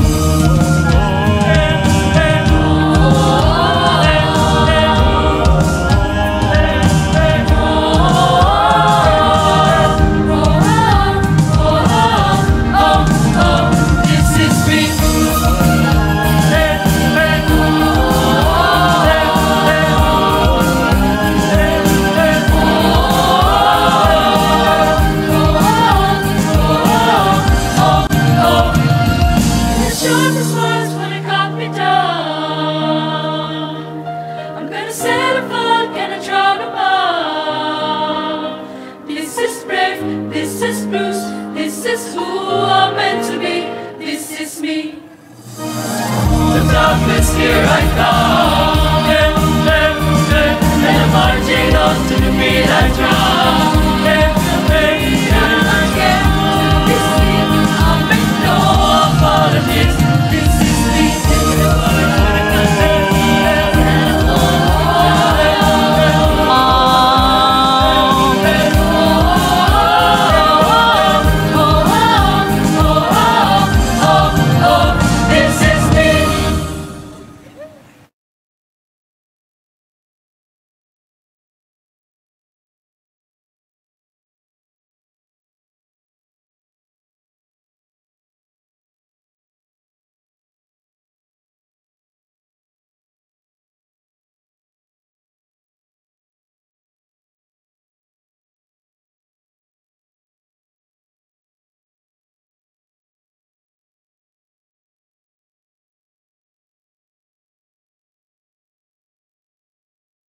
Here I come, and I'm marching on to the beat I drum.